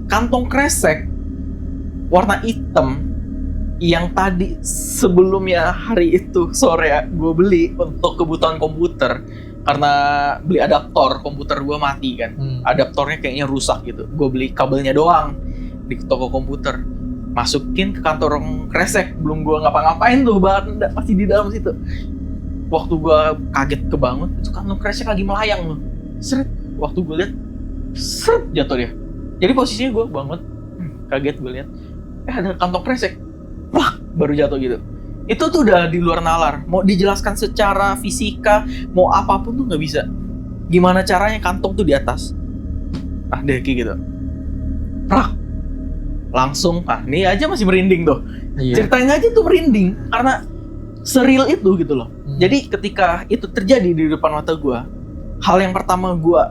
Kantong kresek warna hitam yang tadi sebelumnya hari itu sore gue beli untuk kebutuhan komputer, karena beli adaptor komputer gue mati kan. Adaptornya kayaknya rusak gitu, gue beli kabelnya doang di toko komputer, masukin ke kantong kresek, belum gue ngapa-ngapain tuh, masih di dalam situ. Waktu gue kaget kebangun, itu kantong kresek lagi melayang loh. Seret, waktu gue lihat, seret, jatuh dia. Jadi posisinya gue bangun, kaget gue lihat, ada kantong kresek, wah, baru jatuh gitu. Itu tuh udah di luar nalar. Mau dijelaskan secara fisika, mau apapun tuh nggak bisa. Gimana caranya kantong tuh di atas? Nah, deh kayak gitu. Prak, langsung. Ah, ini aja masih merinding tuh. Iya. Ceritanya aja tuh merinding karena seril itu gitu loh. Jadi ketika itu terjadi di depan mata gue, hal yang pertama gue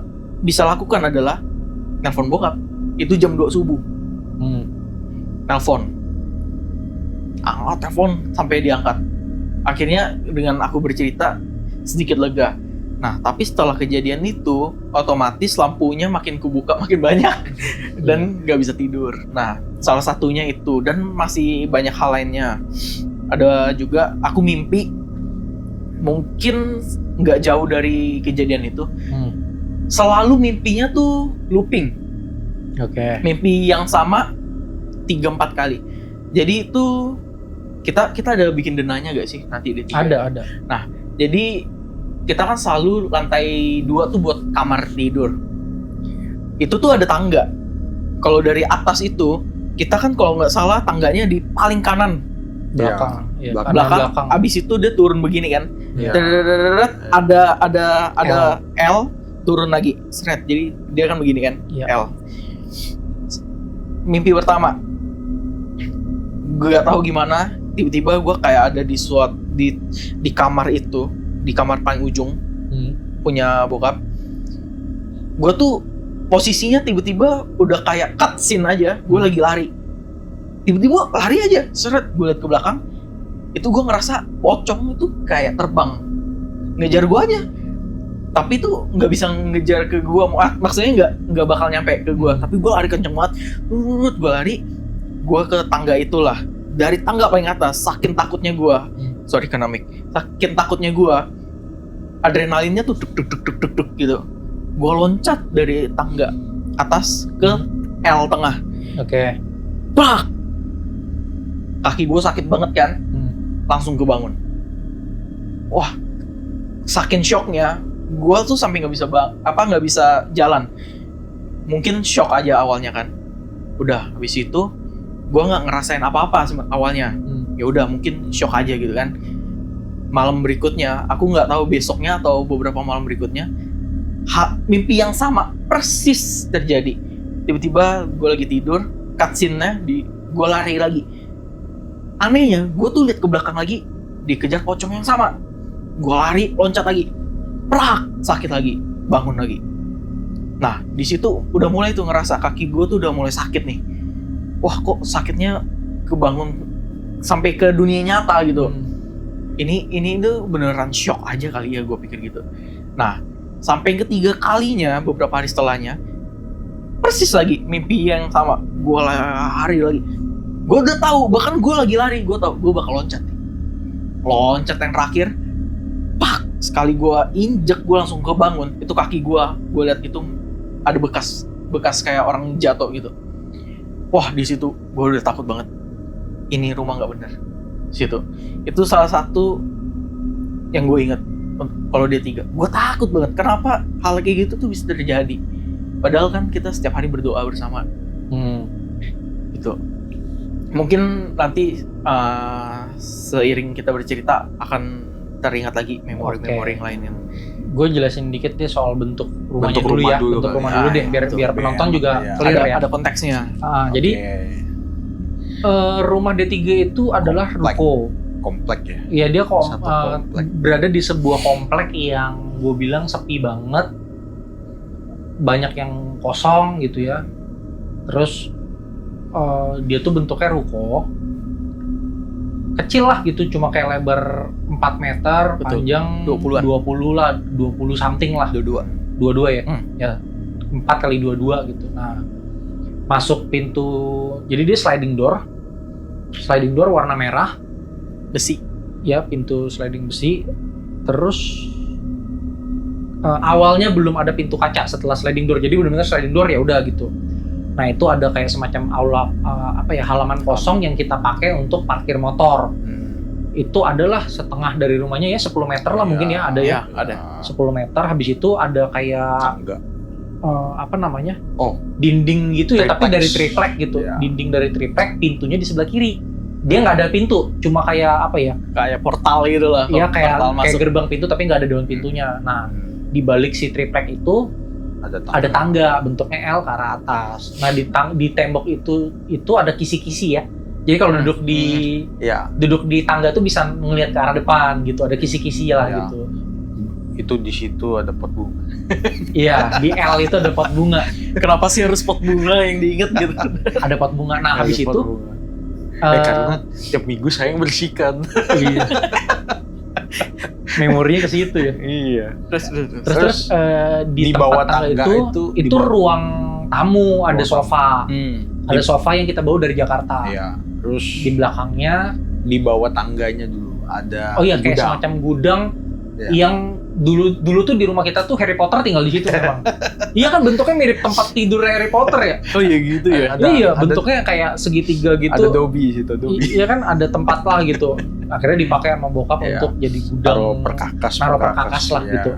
bisa lakukan adalah nelpon bokap. Itu jam 2 subuh. Nelpon. Telepon sampai diangkat. Akhirnya dengan aku bercerita sedikit lega. Nah, tapi setelah kejadian itu, otomatis lampunya makin kebuka makin banyak dan nggak bisa tidur. Nah, salah satunya itu, dan masih banyak hal lainnya. Ada juga aku mimpi, mungkin nggak jauh dari kejadian itu. Selalu mimpinya tuh looping. Oke. Mimpi yang sama 3-4 kali. Jadi itu kita ada bikin denanya gak sih nanti di 3? Ada. Nah, jadi kita kan selalu lantai 2 tuh buat kamar tidur. Itu tuh ada tangga. Kalau dari atas itu, kita kan kalau nggak salah tangganya di paling kanan Belakang. Iya, belakang. Abis itu dia turun begini kan. Iya. Dedededed, ada L turun lagi. Seret. Jadi dia kan begini kan. Iya. L. Mimpi pertama, gue gak tahu gimana, tiba-tiba gue kayak ada di kamar itu, di kamar paling ujung punya bokap. Gue tuh posisinya tiba-tiba udah kayak cutscene aja, gue lagi lari, tiba-tiba lari aja, seret, gue liat ke belakang, itu gue ngerasa pocong itu kayak terbang ngejar gue aja, tapi tuh nggak bisa ngejar ke gue, maksudnya nggak bakal nyampe ke gue, tapi gue lari kenceng banget, gue lari. Gue ke tangga itulah, dari tangga paling atas, saking takutnya gue, saking takutnya gue, adrenalinnya tuh duk gitu. Gue loncat dari tangga atas ke L tengah. Oke. Brak! Kaki gue sakit banget kan, langsung kebangun. Wah, saking shocknya, gue tuh sampai nggak bisa jalan. Mungkin shock aja awalnya kan. Udah, habis itu gue nggak ngerasain apa-apa awalnya. Ya udah, mungkin shock aja gitu kan. Malam berikutnya, aku nggak tahu besoknya atau beberapa malam berikutnya, mimpi yang sama persis terjadi. Tiba-tiba gue lagi tidur, cutscene-nya gue lari lagi. Anehnya, gue tuh lihat ke belakang lagi, dikejar pocong yang sama. Gue lari, loncat lagi, prak, sakit lagi, bangun lagi. Nah, di situ udah mulai tuh ngerasa kaki gue tuh udah mulai sakit nih. Wah, kok sakitnya kebangun sampai ke dunia nyata gitu. Ini tuh beneran shock aja kali ya, gue pikir gitu. Nah, sampai ketiga kalinya beberapa hari setelahnya, persis lagi mimpi yang sama. Gue lari lagi. Gue udah tahu, bahkan gue lagi lari, gue tahu gue bakal loncat. Loncat yang terakhir, pak, sekali gue injek, gue langsung kebangun. Itu kaki gue lihat itu ada bekas kayak orang jatuh gitu. Wah, di situ gue udah takut banget. Ini rumah nggak bener. Situ, itu salah satu yang gue inget. Kalau dia 3, gue takut banget. Kenapa hal kayak gitu tuh bisa terjadi? Padahal kan kita setiap hari berdoa bersama. Gitu. Mungkin nanti seiring kita bercerita akan teringat lagi memori-memori yang lain yang gue jelasin dikit deh soal bentuk rumahnya Bentuk dulu rumah ya. dulu Bentuk kali rumah ya. dulu deh, biar Betul. penonton juga Iya. clear ya. ada konteksnya. Jadi rumah D3 itu adalah Komplek. ruko. Komplek ya. Iya, dia kok Satu komplek. berada di sebuah komplek yang gue bilang sepi banget, banyak yang kosong gitu ya. Terus dia tuh bentuknya ruko, kecil lah gitu, cuma kayak lebar 4 meter, Betul. panjang 20-an. 20 lah, 20 something lah. 22 ya? Ya, 4 kali 22 gitu. Nah, masuk pintu, jadi dia sliding door warna merah, Besi. ya, pintu sliding besi. Terus awalnya belum ada pintu kaca setelah sliding door, jadi benar-benar sliding door ya udah gitu. Nah, itu ada kayak semacam aula halaman kosong yang kita pakai untuk parkir motor. Itu adalah setengah dari rumahnya ya, 10 meter lah mungkin ya, ada ya. Ada. 10 meter. Habis itu ada kayak Tangga. apa namanya? Oh, Dinding gitu ya, tapi Triplex. dari triplek gitu. Iya. Dinding dari triplek, pintunya di sebelah kiri. Dia nggak ada pintu, cuma kayak apa ya? Kayak portal gitu lah. Iya, Portal kayak masuk. gerbang pintu tapi nggak ada daun pintunya. Nah, di balik si triplek itu ada tangga bentuknya L ke arah atas. Nah, di tembok itu ada kisi-kisi ya. Jadi kalau duduk di tangga tuh bisa ngelihat ke arah depan gitu. Ada kisi-kisi lah Iya. gitu. Itu di situ ada pot bunga. Iya, di L itu ada pot bunga. Kenapa sih harus pot bunga yang diinget gitu? Ada pot bunga. Nah, habis Ada pot itu bunga. Karena tiap minggu saya yang bersihkan. iya. Memorinya ke situ ya. Iya. Terus di di tempat bawah tangga tangga itu di bawah- ruang tamu, ada Ruang sofa. Ada sofa yang kita bawa dari Jakarta. Iya. Terus Di belakangnya, di bawah tangganya dulu ada oh iya, kayak gudang. semacam gudang Iya. yang dulu tuh di rumah kita tuh Harry Potter tinggal di situ memang. Iya kan, bentuknya mirip tempat tidur Harry Potter ya. Oh iya gitu ya. Iya, bentuknya kayak segitiga gitu. Ada Dobby situ, Dobby. Iya kan, ada tempat lah gitu. Akhirnya dipakai sama bokap Iya. untuk jadi gudang. Naruh perkakas lah iya. gitu.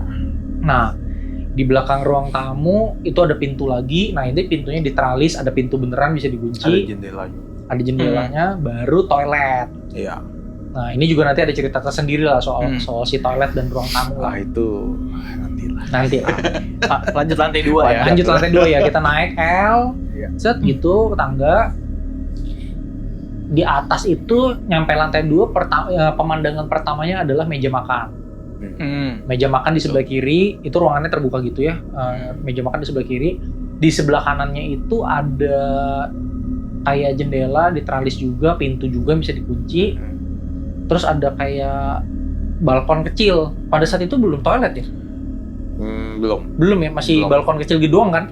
Nah, di belakang ruang tamu itu ada pintu lagi. Nah, ini pintunya diteralis, ada pintu beneran bisa Ada dikunci, jendelanya. ada jendelanya, baru toilet. Iya. Nah, ini juga nanti ada cerita tersendiri lah soal si toilet dan ruang tamu lah. Lah itu nantilah. Nanti lah. Lanjut lantai 2 ya. Lanjut lantai 2 ya, kita naik L, Iya. set gitu ke tangga. Di atas itu nyampe lantai 2, pemandangan pertamanya adalah meja makan. Meja makan di sebelah kiri, itu ruangannya terbuka gitu ya. Meja makan di sebelah kiri. Di sebelah kanannya itu ada kayak jendela, diteralis juga, pintu juga bisa dikunci. Terus ada kayak balkon kecil. Pada saat itu belum toilet ya? Belum. Belum ya, masih Belum. balkon kecil gitu doang kan?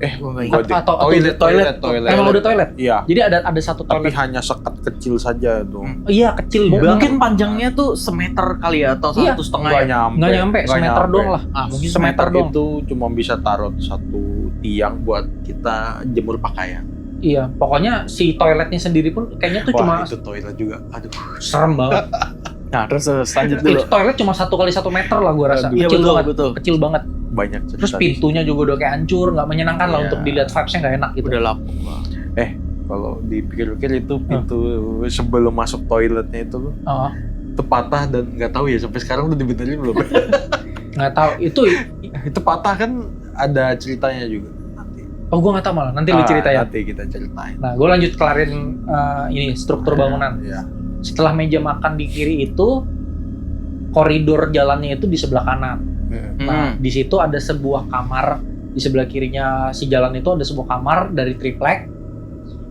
Gue nggak Gua ingat. deh. Atau Toilet. Emang udah toilet. Iya. Jadi ada satu Tapi toilet. hanya sekat kecil saja tuh. Iya kecil banget. Mungkin panjangnya tuh semeter kali ya atau Iya. 1,5 Nggak ya. Nggak nyampe, semeter doang lah. Mungkin Semeter doang. Itu cuma bisa taruh satu tiang buat kita jemur pakaian. Iya, pokoknya si toiletnya sendiri pun kayaknya tuh cuma itu toilet juga. Aduh. serem banget. Nah, terus lanjut dulu. Itu toilet cuma 1 kali 1 meter lah gua rasa. Aduh. Iya, Kecil betul, banget. betul. Kecil banget. Banyak cerita. Terus pintunya juga udah kayak hancur, nggak menyenangkan lah Iya. untuk dilihat, vibes-nya nggak enak gitu. Udah lapuk banget. Kalau dipikir-pikir itu pintu sebelum masuk toiletnya itu Oh, itu patah dan nggak tahu ya sampai sekarang udah dibenerin belum. nggak tahu itu. Itu patah kan ada ceritanya juga nanti. Oh, gua nggak tahu malah. Nanti lu cerita ya. Nanti kita ceritain. Nah, gue lanjut kelarin ini struktur bangunan. Iya. Setelah meja makan di kiri itu, koridor jalannya itu di sebelah kanan. Nah, di situ ada sebuah kamar. Di sebelah kirinya si jalan itu ada sebuah kamar dari triplek.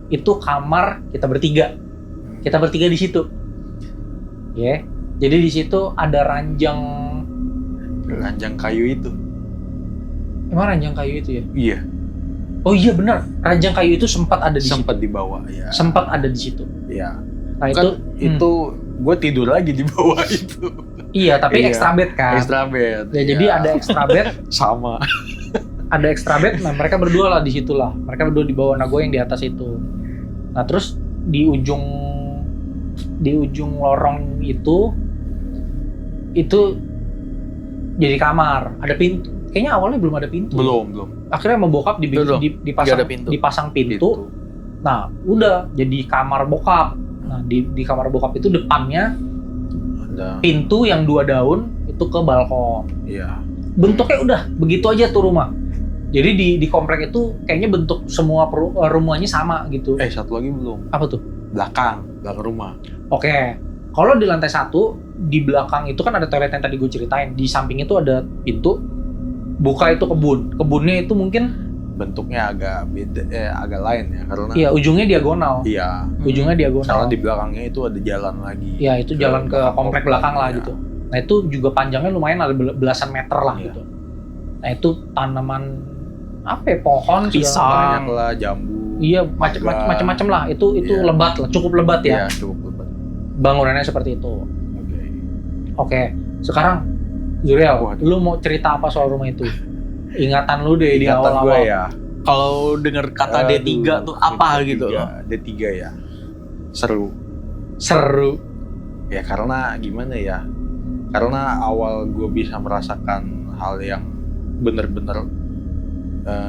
Itu kamar kita bertiga. Kita bertiga di situ. Ya. Jadi di situ ada Ranjang kayu itu. emang ranjang kayu itu ya? Iya. Oh iya benar. Ranjang kayu itu sempat ada di situ. Sempat dibawa ya. Sempat ada di situ. Iya. Nah, Kan itu gue tidur lagi di bawah itu. iya, tapi Iya. extra bed kan. Extra bed. Ya, jadi ada extra bed. sama. Ada extra bed, nah mereka berdua lah di situ lah. Mereka berdua di bawah, nah gue yang di atas itu. Nah terus di ujung lorong itu jadi kamar, ada pintu. Kayaknya awalnya belum ada pintu. Belum. Akhirnya sama bokap Belum. dipasang, Nggak ada pintu. dipasang pintu. Nah udah jadi kamar bokap. Nah di kamar bokap itu depannya Ada. pintu yang 2 daun itu ke balkon. Iya. Bentuknya udah begitu aja tuh rumah. Jadi di komplek itu kayaknya bentuk semua rumahnya sama gitu. Satu lagi belum. Apa tuh? Belakang rumah. Oke. Kalau di lantai 1, di belakang itu kan ada toilet yang tadi gue ceritain. Di samping itu ada pintu. Buka itu kebun. Kebunnya itu mungkin Bentuknya agak beda, agak lain ya karena. iya ujungnya diagonal. Iya. Ujungnya Karena diagonal. di belakangnya itu ada jalan lagi. Iya, itu jalan ke komplek belakang lah Iya. gitu. Nah, itu juga panjangnya lumayan ada belasan meter lah Iya. gitu. Nah, itu tanaman apa ya? Pohon segala Pisang. Banyak lah jambu. Iya, mangga. macam-macam lah. Itu Iya. lebat lah, cukup lebat ya. Iya, cukup lebat. Bangunannya seperti itu. Oke. Oke, sekarang Zuriel, Waduh. lu mau cerita apa soal rumah itu? Ingatan lu deh di Ingatan gue awal-awal. ya. Kalau denger kata D3 tuh apa gitu loh? D3 ya. Seru. Seru. Ya karena gimana ya? Karena awal gue bisa merasakan hal yang bener-bener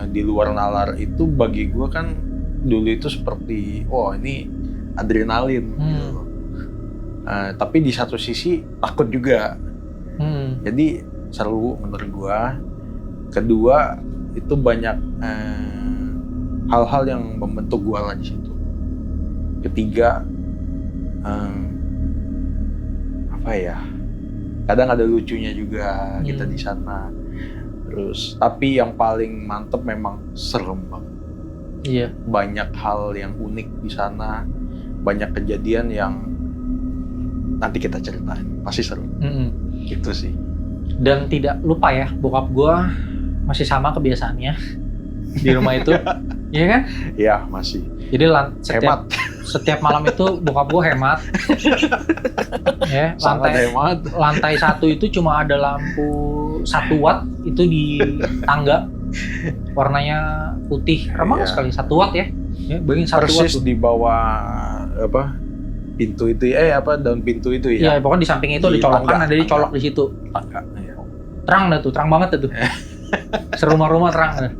di luar nalar itu bagi gue kan dulu itu seperti ini adrenalin gitu loh. Tapi di satu sisi takut juga. Jadi seru menurut gue. Kedua itu banyak hal-hal yang membentuk gue lah di situ. Ketiga apa ya? Kadang ada lucunya juga kita di sana. Terus tapi yang paling mantep memang serem banget. Iya. Banyak hal yang unik di sana, banyak kejadian yang nanti kita ceritain. Pasti seru. Gitu sih. Dan tidak lupa ya, bokap gua masih sama kebiasaannya di rumah itu. Iya kan? Iya, masih. Jadi Hemat. setiap malam itu bokap gua hemat. Ya, Sangat hemat. lantai 1 itu cuma ada lampu 1 watt itu di tangga. Warnanya putih remang Iya. sekali, 1 watt ya. Ya, bayangin 1 watt Persis tuh. di bawah pintu itu daun pintu itu Iya, ya. pokoknya di samping itu ada Di colokan, tangga, ada dicolok di situ. Tangga. Iya. Terang dah tuh, terang banget dah tuh. Serumah-rumah terang dah.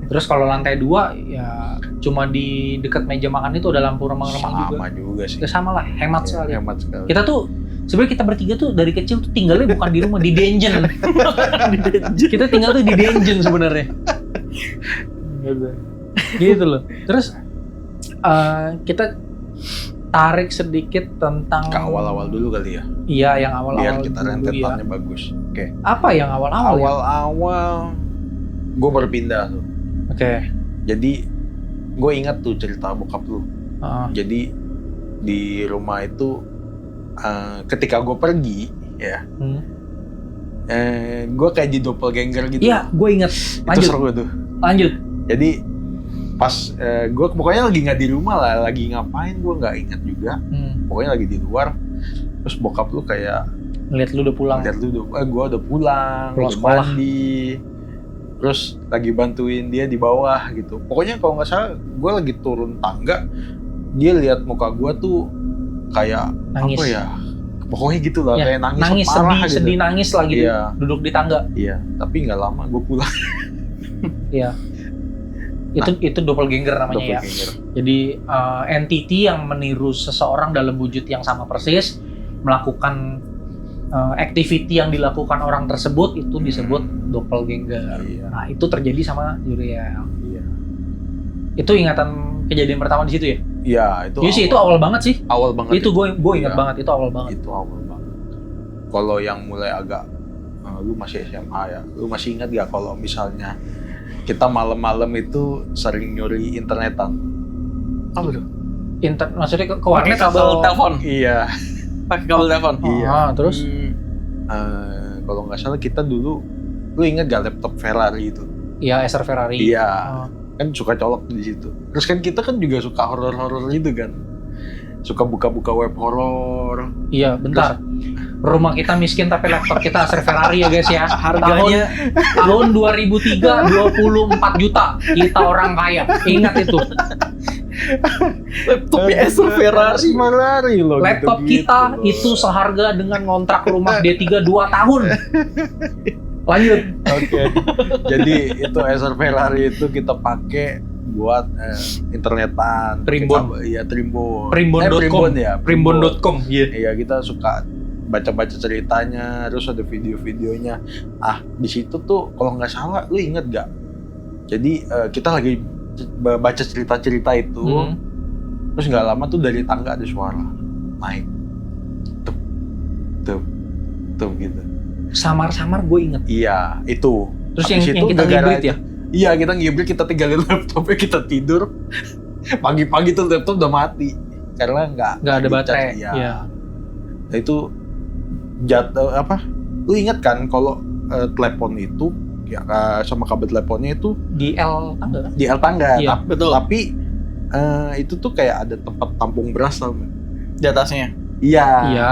Terus kalau lantai 2 ya cuma di dekat meja makan itu ada lampu remang-remang juga. Sama juga sih. Ya sama lah, hemat Iya, sekali. Hemat sekali. Kita tuh sebenarnya kita bertiga tuh dari kecil tuh tinggalnya bukan di rumah, di dungeon. Kita tinggal tuh di dungeon sebenarnya. Gitu loh. Terus kita tarik sedikit tentang Ke awal-awal dulu kali ya. Iya, yang Biar awal-awal kita dulu rentetannya ya. bagus. Oke. Apa yang awal-awal ya? Awal-awal gue berpindah tuh. Oke. Jadi gue ingat tuh cerita bokap lu. Jadi di rumah itu ketika gue pergi ya, gue kayak di doppelganger gitu. Iya, gue inget. Itu Lanjut. seru tuh. Lanjut. Jadi pas gue pokoknya lagi nggak di rumah lah, lagi ngapain gue nggak ingat juga. Pokoknya lagi di luar. Terus bokap lu kayak Ngeliat lu udah pulang. lihat lu gue udah pulang Sekolah. mandi. Terus lagi bantuin dia di bawah gitu. Pokoknya kalau nggak salah gue lagi turun tangga, dia lihat muka gue tuh kayak Nangis. apa ya? Pokoknya gitu lah, Ya, kayak nangis sedih, parah gitu. sedih nangis lah gitu. Iya. Duduk di tangga. Iya, tapi nggak lama gue pulang. Iya. Itu doppelganger namanya ya. Doppelganger. Jadi entity yang meniru seseorang dalam wujud yang sama persis, melakukan activity yang dilakukan orang tersebut itu disebut doppelganger. Iya. Nah, itu terjadi sama Uriel. Iya. Itu ingatan kejadian pertama di situ ya? Iya, itu. Iya sih, itu awal banget sih. Awal banget. Itu gue ingat Iya. banget, itu awal banget. Itu awal banget. Kalau yang mulai agak lu masih SMA ya, lu masih ingat gak kalau misalnya kita malam-malam itu sering nyuri internetan? Apa tuh? Maksudnya ke warnet kabel atau? telepon. Iya. Pakai kabel telepon. Iya. Terus? Kalau nggak salah kita dulu, lu inget gak laptop Ferrari itu? Iya, SR Ferrari. Iya. Oh. Kan suka colok di situ. Terus kan kita kan juga suka horor-horor gitu kan. Suka buka-buka web horor. Iya, bentar. Rumah kita miskin tapi laptop kita SR Ferrari ya guys ya. Harganya Tahun 2003 24 juta. Kita orang kaya. Ingat itu. laptopnya Acer Ferrari. Ferrari loh. Laptop gitu-gitu kita loh. itu seharga dengan kontrak rumah D3 2 tahun. Lanjut. Oke. Jadi itu Acer Ferrari itu kita pakai buat internetan. Primbon. Iya, Primbon. Primbon.com. Primbon ya. Primbon.com. Iya. Iya, kita suka baca-baca ceritanya, terus ada video-videonya. Di situ tuh kalau nggak salah, lu inget gak? Jadi kita lagi baca cerita-cerita itu, terus nggak lama tuh dari tangga ada suara naik, tuh gitu. Samar-samar gue inget. Iya, itu. Terus Habis yang itu kita gara-gara ngibrit ya? Iya, kita ngibrit, kita tinggalin laptopnya, kita tidur. Pagi-pagi tuh laptop udah mati karena nggak Nggak ada di-charge. baterai. Iya. Iya. Nah, itu jatuh apa? Lu ingat kan kalau telepon itu ya sama kabel teleponnya itu Di L tangga kan? di L tangga. Iya, betul. Tapi itu tuh kayak ada tempat tampung beras tau nggak? Di atasnya. Iya. Iya.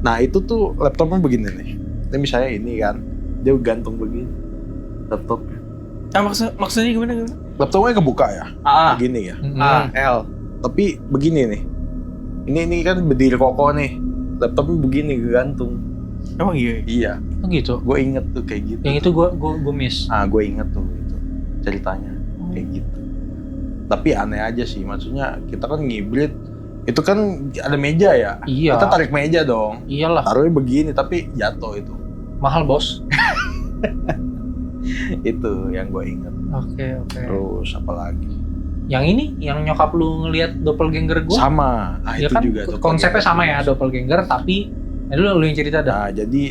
Nah, itu tuh laptopnya begini nih. Ini misalnya ini kan, dia gantung begini laptopnya. Maksudnya gimana? Laptopnya kebuka ya, begini ya. L. Tapi begini nih. Ini kan berdiri kokoh nih. Laptopnya begini gantung. Emang iya? Iya. Oh gitu. Gue inget tuh kayak gitu. Yang itu gue miss. Gue inget tuh itu ceritanya kayak gitu. Tapi aneh aja sih, maksudnya kita kan ngibrit, itu kan ada meja ya. Iya. Kita tarik meja dong. Iyalah. Taruhnya begini tapi jatuh itu. Mahal bos. Itu yang gue inget. Oke. Terus apa lagi? Yang ini, yang nyokap lu ngelihat doppelganger gue. Sama. Ya Itu kan juga. konsepnya sama ya, doppelganger, tapi lu yang cerita dah. Nah, jadi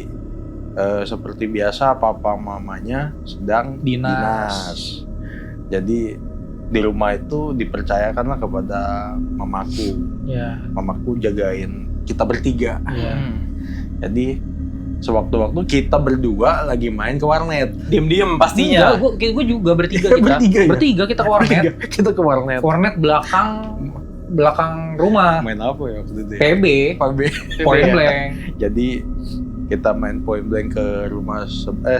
seperti biasa papa mamanya sedang Dinas. Jadi di rumah itu dipercayakanlah kepada mamaku. Ya. Mamaku jagain kita bertiga. Iya. Jadi sewaktu-waktu kita berdua lagi main ke warnet. Diem-diem pastinya. Gue juga bertiga kita. Bertiga ya? Bertiga kita ke warnet. Kita ke warnet. Warnet belakang rumah. Main apa ya waktu itu? PB. Point blank. Jadi kita main point blank ke rumah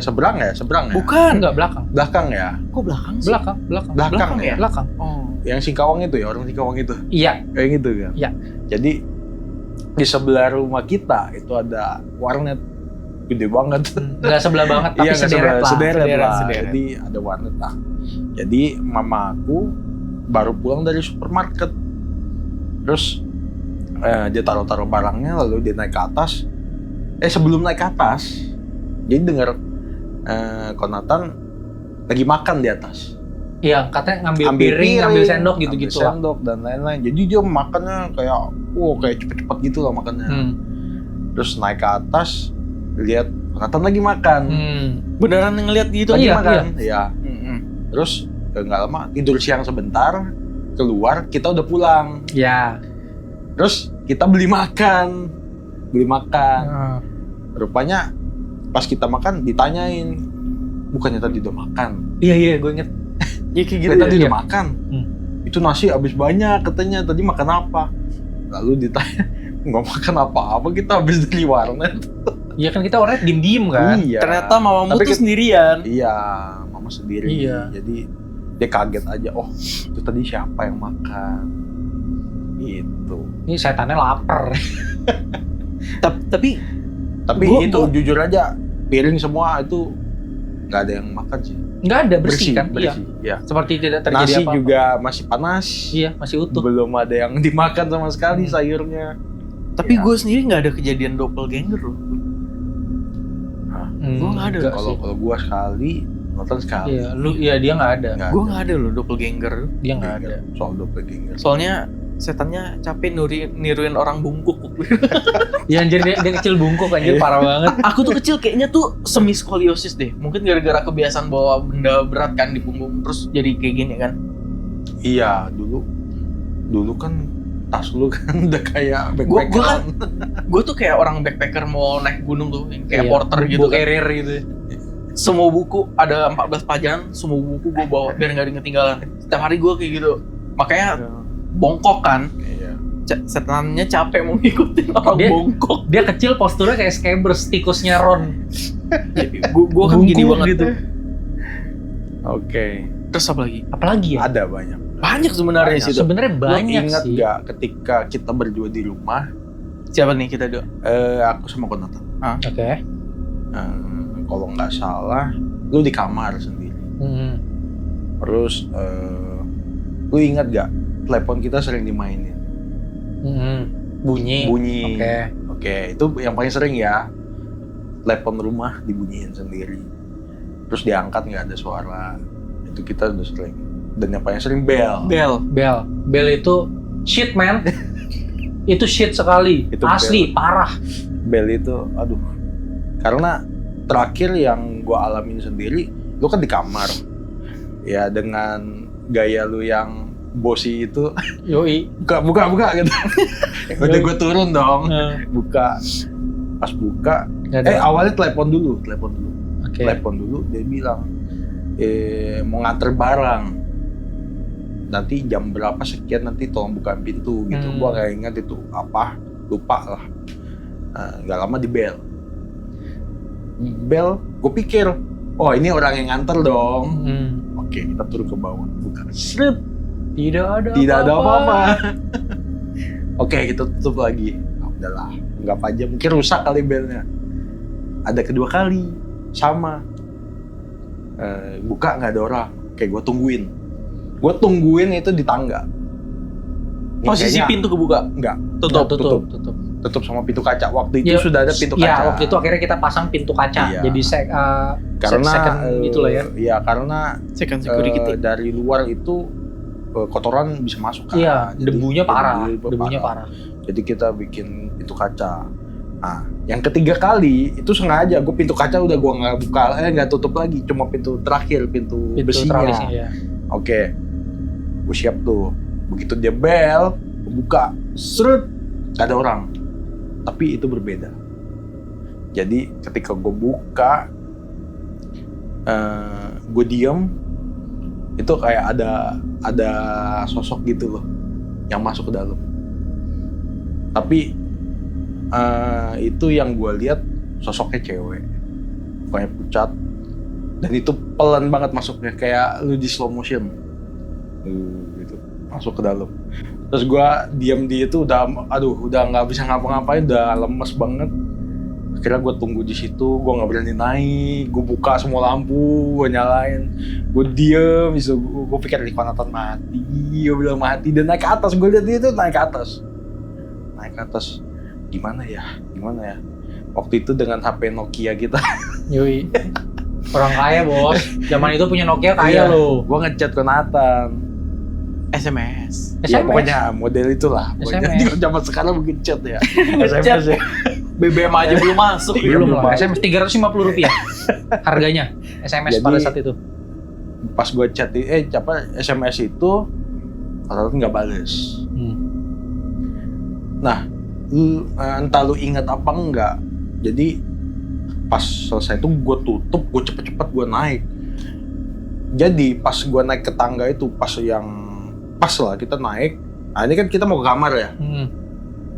seberang ya? Bukan. Enggak, belakang. Belakang ya? Kok belakang sih? Belakang Belakang ya? Belakang. Oh. Yang Singkawang itu ya? Orang Singkawang itu? Iya. Kayak gitu kan? Iya. Jadi di sebelah rumah kita itu ada warnet gede banget. Enggak sebelah banget, tapi Iya, nggak sederet lah. sederet lah. sederet. Jadi ada warnet lah. Jadi mamaku baru pulang dari supermarket. Terus dia taruh-taruh barangnya, lalu dia naik ke atas. Sebelum naik ke atas, jadi dengar Konatan lagi makan di atas. Iya, katanya ngambil piring, ngambil sendok gitu-gitu lah. Sendok dan lain-lain. Jadi dia makannya kayak cepet-cepet gitu lah makannya. Terus naik ke atas, lihat Konatan lagi makan. Beneran ngeliat gitu Lagi aja? makan. Iya. Terus nggak lama tidur siang sebentar, keluar kita udah pulang. Ya. Terus kita beli makan. Rupanya pas kita makan ditanyain, bukannya tadi udah makan? Iya, gue inget. Ya kayak gitu. Kita tadi ya. udah makan. Itu nasi habis banyak katanya. Tadi makan apa? Lalu ditanya, nggak makan apa-apa, kita habis dari warnet. Iya kan kita orangnya diem-diem kan. Iya. Ternyata mamamu Tapi tuh sendirian. Iya, mama sendiri. Iya. Jadi dia kaget aja. Oh, itu tadi siapa yang makan? Gitu. Ini setannya lapar. Tapi Tapi itu jujur aja, piring semua itu nggak ada yang makan sih. Nggak ada, bersih kan? Iya. Iya. Seperti tidak terjadi Nasi apa-apa. juga masih panas. Iya, masih utuh. Belum ada yang dimakan sama sekali sayurnya. tapi Iya. gue sendiri nggak ada kejadian doppelganger loh. Gua nggak ada. Kalau gua sekali, nonton sekali. Iya, dia nggak ada. Nggak Gue ada. nggak ada loh doppelganger. Dia nggak ada. Soal doppelganger. Soalnya setannya capek niruin orang bungkuk. Ya anjir dia kecil bungkuk anjir, parah banget. Aku tuh kecil kayaknya tuh semi skoliosis deh. Mungkin gara-gara kebiasaan bawa benda berat kan di punggung terus jadi kayak gini kan. Iya, dulu kan tas lu kan udah kayak Gua backpacker. Gue tuh kayak orang backpacker mau naik gunung tuh, yang kayak Iya, porter gitu book kan. carrier gitu. Semua buku ada 14 pelajaran, semua buku gue bawa biar nggak ada yang ketinggalan. Setiap hari gue kayak gitu. Makanya bongkok kan. Iya. Setannya capek mau ngikutin orang Dia- bongkok. Dia kecil posturnya kayak Scabbers, tikusnya Ron. Gue kan gini Bungkuk banget gitu. Oke. Terus apa lagi? Apalagi ya? Ada banyak. Banyak sebenarnya sih. Sebenarnya Lo banyak ingat sih. gak ketika kita berdua di rumah, Siapa nih kita dua? aku sama Konatan. Oke. Kalau nggak salah, lu di kamar sendiri. Terus lu ingat gak telepon kita sering dimainin? Bunyi. Bunyi. Oke. Oke, itu yang paling sering ya. Telepon rumah dibunyiin sendiri. Terus diangkat nggak ada suara. Itu kita udah sering. Dan yang paling sering bel. Bel itu shit man. Itu shit sekali. Itu Asli, parah. Bel itu, aduh. Karena terakhir yang gua alamin sendiri, lu kan di kamar. Ya dengan gaya lu yang bosi itu, Yoi. buka gitu. Udah gue turun dong, buka. Pas buka, Nggak ada. awalnya telepon dulu. Oke. Telepon dulu, dia bilang, mau nganter barang. Nanti jam berapa sekian nanti tolong buka pintu gitu. Gua nggak ingat itu apa, lupa lah. Nggak lama di bel. Gue pikir, oh ini orang yang nganter dong. Oke, kita turun ke bawah, buka. Srep, Tidak ada apa-apa. Oke, kita tutup lagi. Oh, udahlah, nggak aja, mungkin rusak kali belnya. Ada kedua kali, sama. Buka nggak ada orang. Oke, gue tungguin itu di tangga. Ini Posisi kayaknya- pintu kebuka. Enggak, tutup sama pintu kaca. Waktu itu Ya, sudah ada pintu kaca. Ya, waktu itu akhirnya kita pasang pintu kaca. Iya. Jadi Karena second itu lah ya. Iya, karena Second security. dari luar itu kotoran bisa masuk kan. Iya, Jadi- debunya parah. debu Debunya parah. Jadi kita bikin pintu kaca. Nah, yang ketiga kali itu sengaja gue pintu kaca udah gue nggak buka, nggak tutup lagi, cuma pintu terakhir, pintu besinya. tralisnya ya. Oke, gue siap tuh. Begitu dia bel, gue buka, seret, gak ada orang. Tapi itu berbeda. Jadi ketika gue buka, gue diem, itu kayak ada sosok gitu loh, yang masuk ke dalam. Tapi itu yang gue lihat sosoknya cewek, mukanya pucat, dan itu pelan banget masuknya, kayak lu di slow motion. Gitu masuk ke dalam. Terus gue diam di itu udah nggak bisa ngapa-ngapain, udah lemes banget. Akhirnya gue tunggu di situ, gue nggak berani naik, gue buka semua lampu, gue nyalain, gue diem, gue pikir di Konatan mati, gue bilang mati, dan naik ke atas, gue lihat dia itu naik ke atas, gimana ya, waktu itu dengan HP Nokia kita, Yoi. Orang kaya bos. Zaman itu punya Nokia kaya loh. gue ngechat Konatan. SMS. Ya pokoknya model itulah. Pokoknya SMS. zaman sekarang mungkin chat ya. Chat. SMS ya. BBM aja belum masuk. Belum belum lah. masuk. SMS Rp350 harganya. SMS Jadi, pada saat itu. Pas gue chat SMS itu Konatan nggak bales. Nah, entah lu ingat apa enggak. Jadi pas selesai itu gue tutup, gue cepet-cepet gue naik. Jadi pas gue naik ke tangga itu, pas lah kita naik. Nah ini kan kita mau ke kamar ya.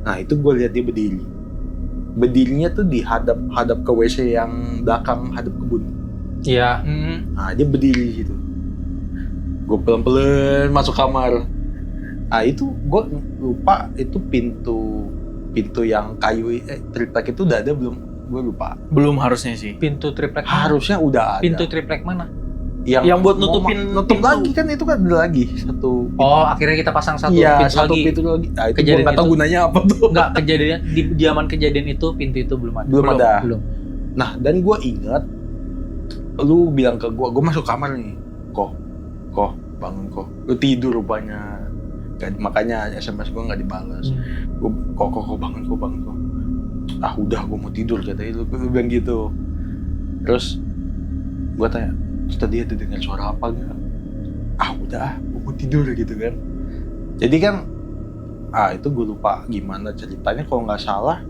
Nah itu gue lihat dia berdiri. Berdirinya tuh di hadap ke WC yang belakang, hadap kebun. Iya. Nah dia berdiri di situ. Gue pelan-pelan masuk kamar. Nah itu gue lupa itu pintu yang kayu triplek itu udah ada belum? Gue lupa. Belum harusnya sih. Pintu triplek. Harusnya udah ada. Pintu triplek mana? Yang buat nutup pintu. lagi kan, itu kan ada lagi satu. Oh, akhirnya kita pasang satu Iya, pintu satu lagi. pintu lagi. Nah, itu Kejadian gue nggak tahu itu. gunanya apa tuh. Enggak, kejadian di zaman kejadian itu pintu itu belum ada. Belum ada. Belum. Nah, dan gue ingat lu bilang ke gue masuk kamar nih. Kok, bangun kok. Lu tidur rupanya. Makanya SMS gue nggak dibalas. Gue kok bangun kok. Ah udah, gue mau tidur katanya lu bilang gitu. Terus gue tanya, tadi ada dengar suara apa nggak? Ah udah, gue mau tidur gitu kan. Jadi kan, itu gue lupa gimana ceritanya. Kalau nggak salah,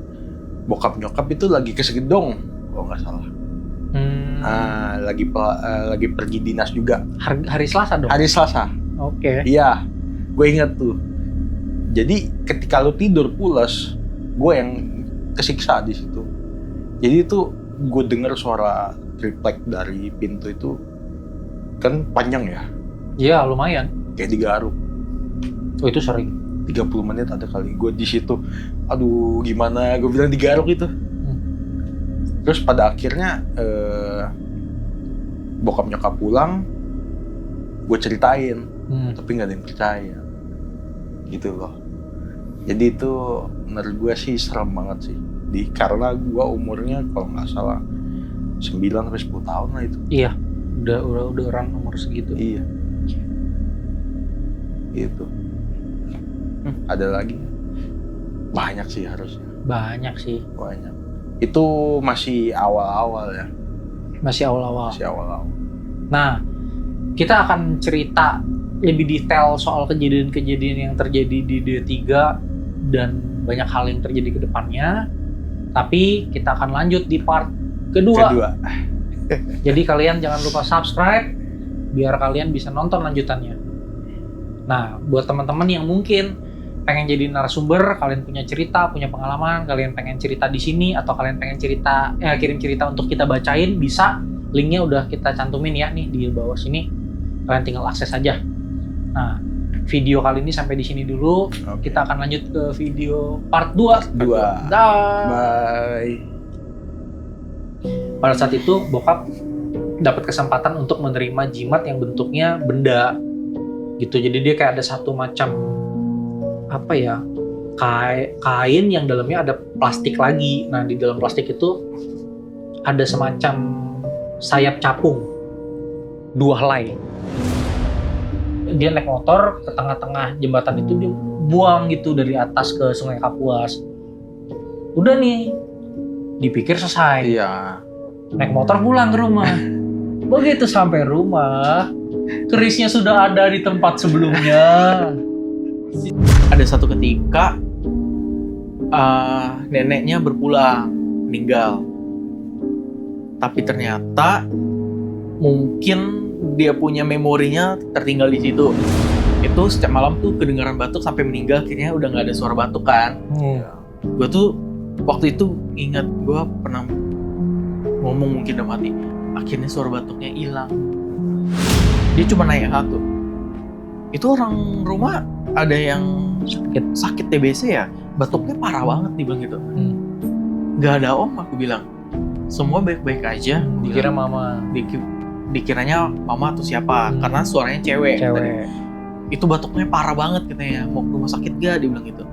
bokap nyokap itu lagi ke Segedong, kalau nggak salah. Lagi pergi dinas juga. Hari Selasa dong. Hari Selasa. Oke. Iya, gue inget tuh. Jadi ketika lu tidur pulas, gue yang kesiksa di situ. Jadi itu gue dengar suara triplek dari pintu itu kan panjang ya. Iya, lumayan. Kayak digaruk. Oh, itu sering. 30 menit ada kali gue di situ. Aduh, gimana? Gue bilang digaruk itu. Terus pada akhirnya bokap nyokap pulang, gue ceritain, tapi nggak ada yang percaya. Gitu loh. Jadi itu menurut gue sih serem banget sih. Karena gue umurnya kalau nggak salah 9-10 tahun lah itu. Iya, udah orang umur segitu. Iya. Gitu. Ada lagi? Banyak sih harusnya. Banyak sih. Banyak. Itu masih awal-awal ya. Masih awal-awal. Masih awal-awal. Nah, kita akan cerita lebih detail soal kejadian-kejadian yang terjadi di D3 dan banyak hal yang terjadi ke depannya. Tapi kita akan lanjut di part kedua. Jadi kalian jangan lupa subscribe biar kalian bisa nonton lanjutannya. Nah, buat teman-teman yang mungkin pengen jadi narasumber, kalian punya cerita, punya pengalaman, kalian pengen cerita di sini atau kalian pengen cerita, kirim cerita untuk kita bacain, bisa. Linknya udah kita cantumin ya nih di bawah sini. Kalian tinggal akses aja. Nah, video kali ini sampai di sini dulu. Okay. Kita akan lanjut ke video part 2. Dah. Bye. Pada saat itu bokap dapat kesempatan untuk menerima jimat yang bentuknya benda gitu. Jadi dia kayak ada satu macam apa ya, kain yang dalamnya ada plastik lagi. Nah, di dalam plastik itu ada semacam sayap capung 2 helai. Dia naik motor ke tengah-tengah jembatan itu, dia buang gitu dari atas ke Sungai Kapuas. Udah nih, dipikir selesai. Iya. Naik motor pulang ke rumah. Begitu sampai rumah, kerisnya sudah ada di tempat sebelumnya. Ada satu ketika neneknya berpulang, meninggal. Tapi ternyata mungkin dia punya memorinya tertinggal di situ. Itu setiap malam tuh kedengaran batuk sampai meninggal, akhirnya udah nggak ada suara batuk kan. Gue tuh waktu itu ingat gue pernah ngomong mungkin udah mati. Akhirnya suara batuknya hilang. Dia cuma nanya satu. Itu orang rumah ada yang sakit TBC ya, batuknya parah banget nih bang gitu. Gak ada om, aku bilang. Semua baik-baik aja. Dikira mama. Dikiranya mama atau siapa, karena suaranya cewek. Tadi. Itu batuknya parah banget katanya. Mau ke rumah sakit gak? Dia bilang gitu.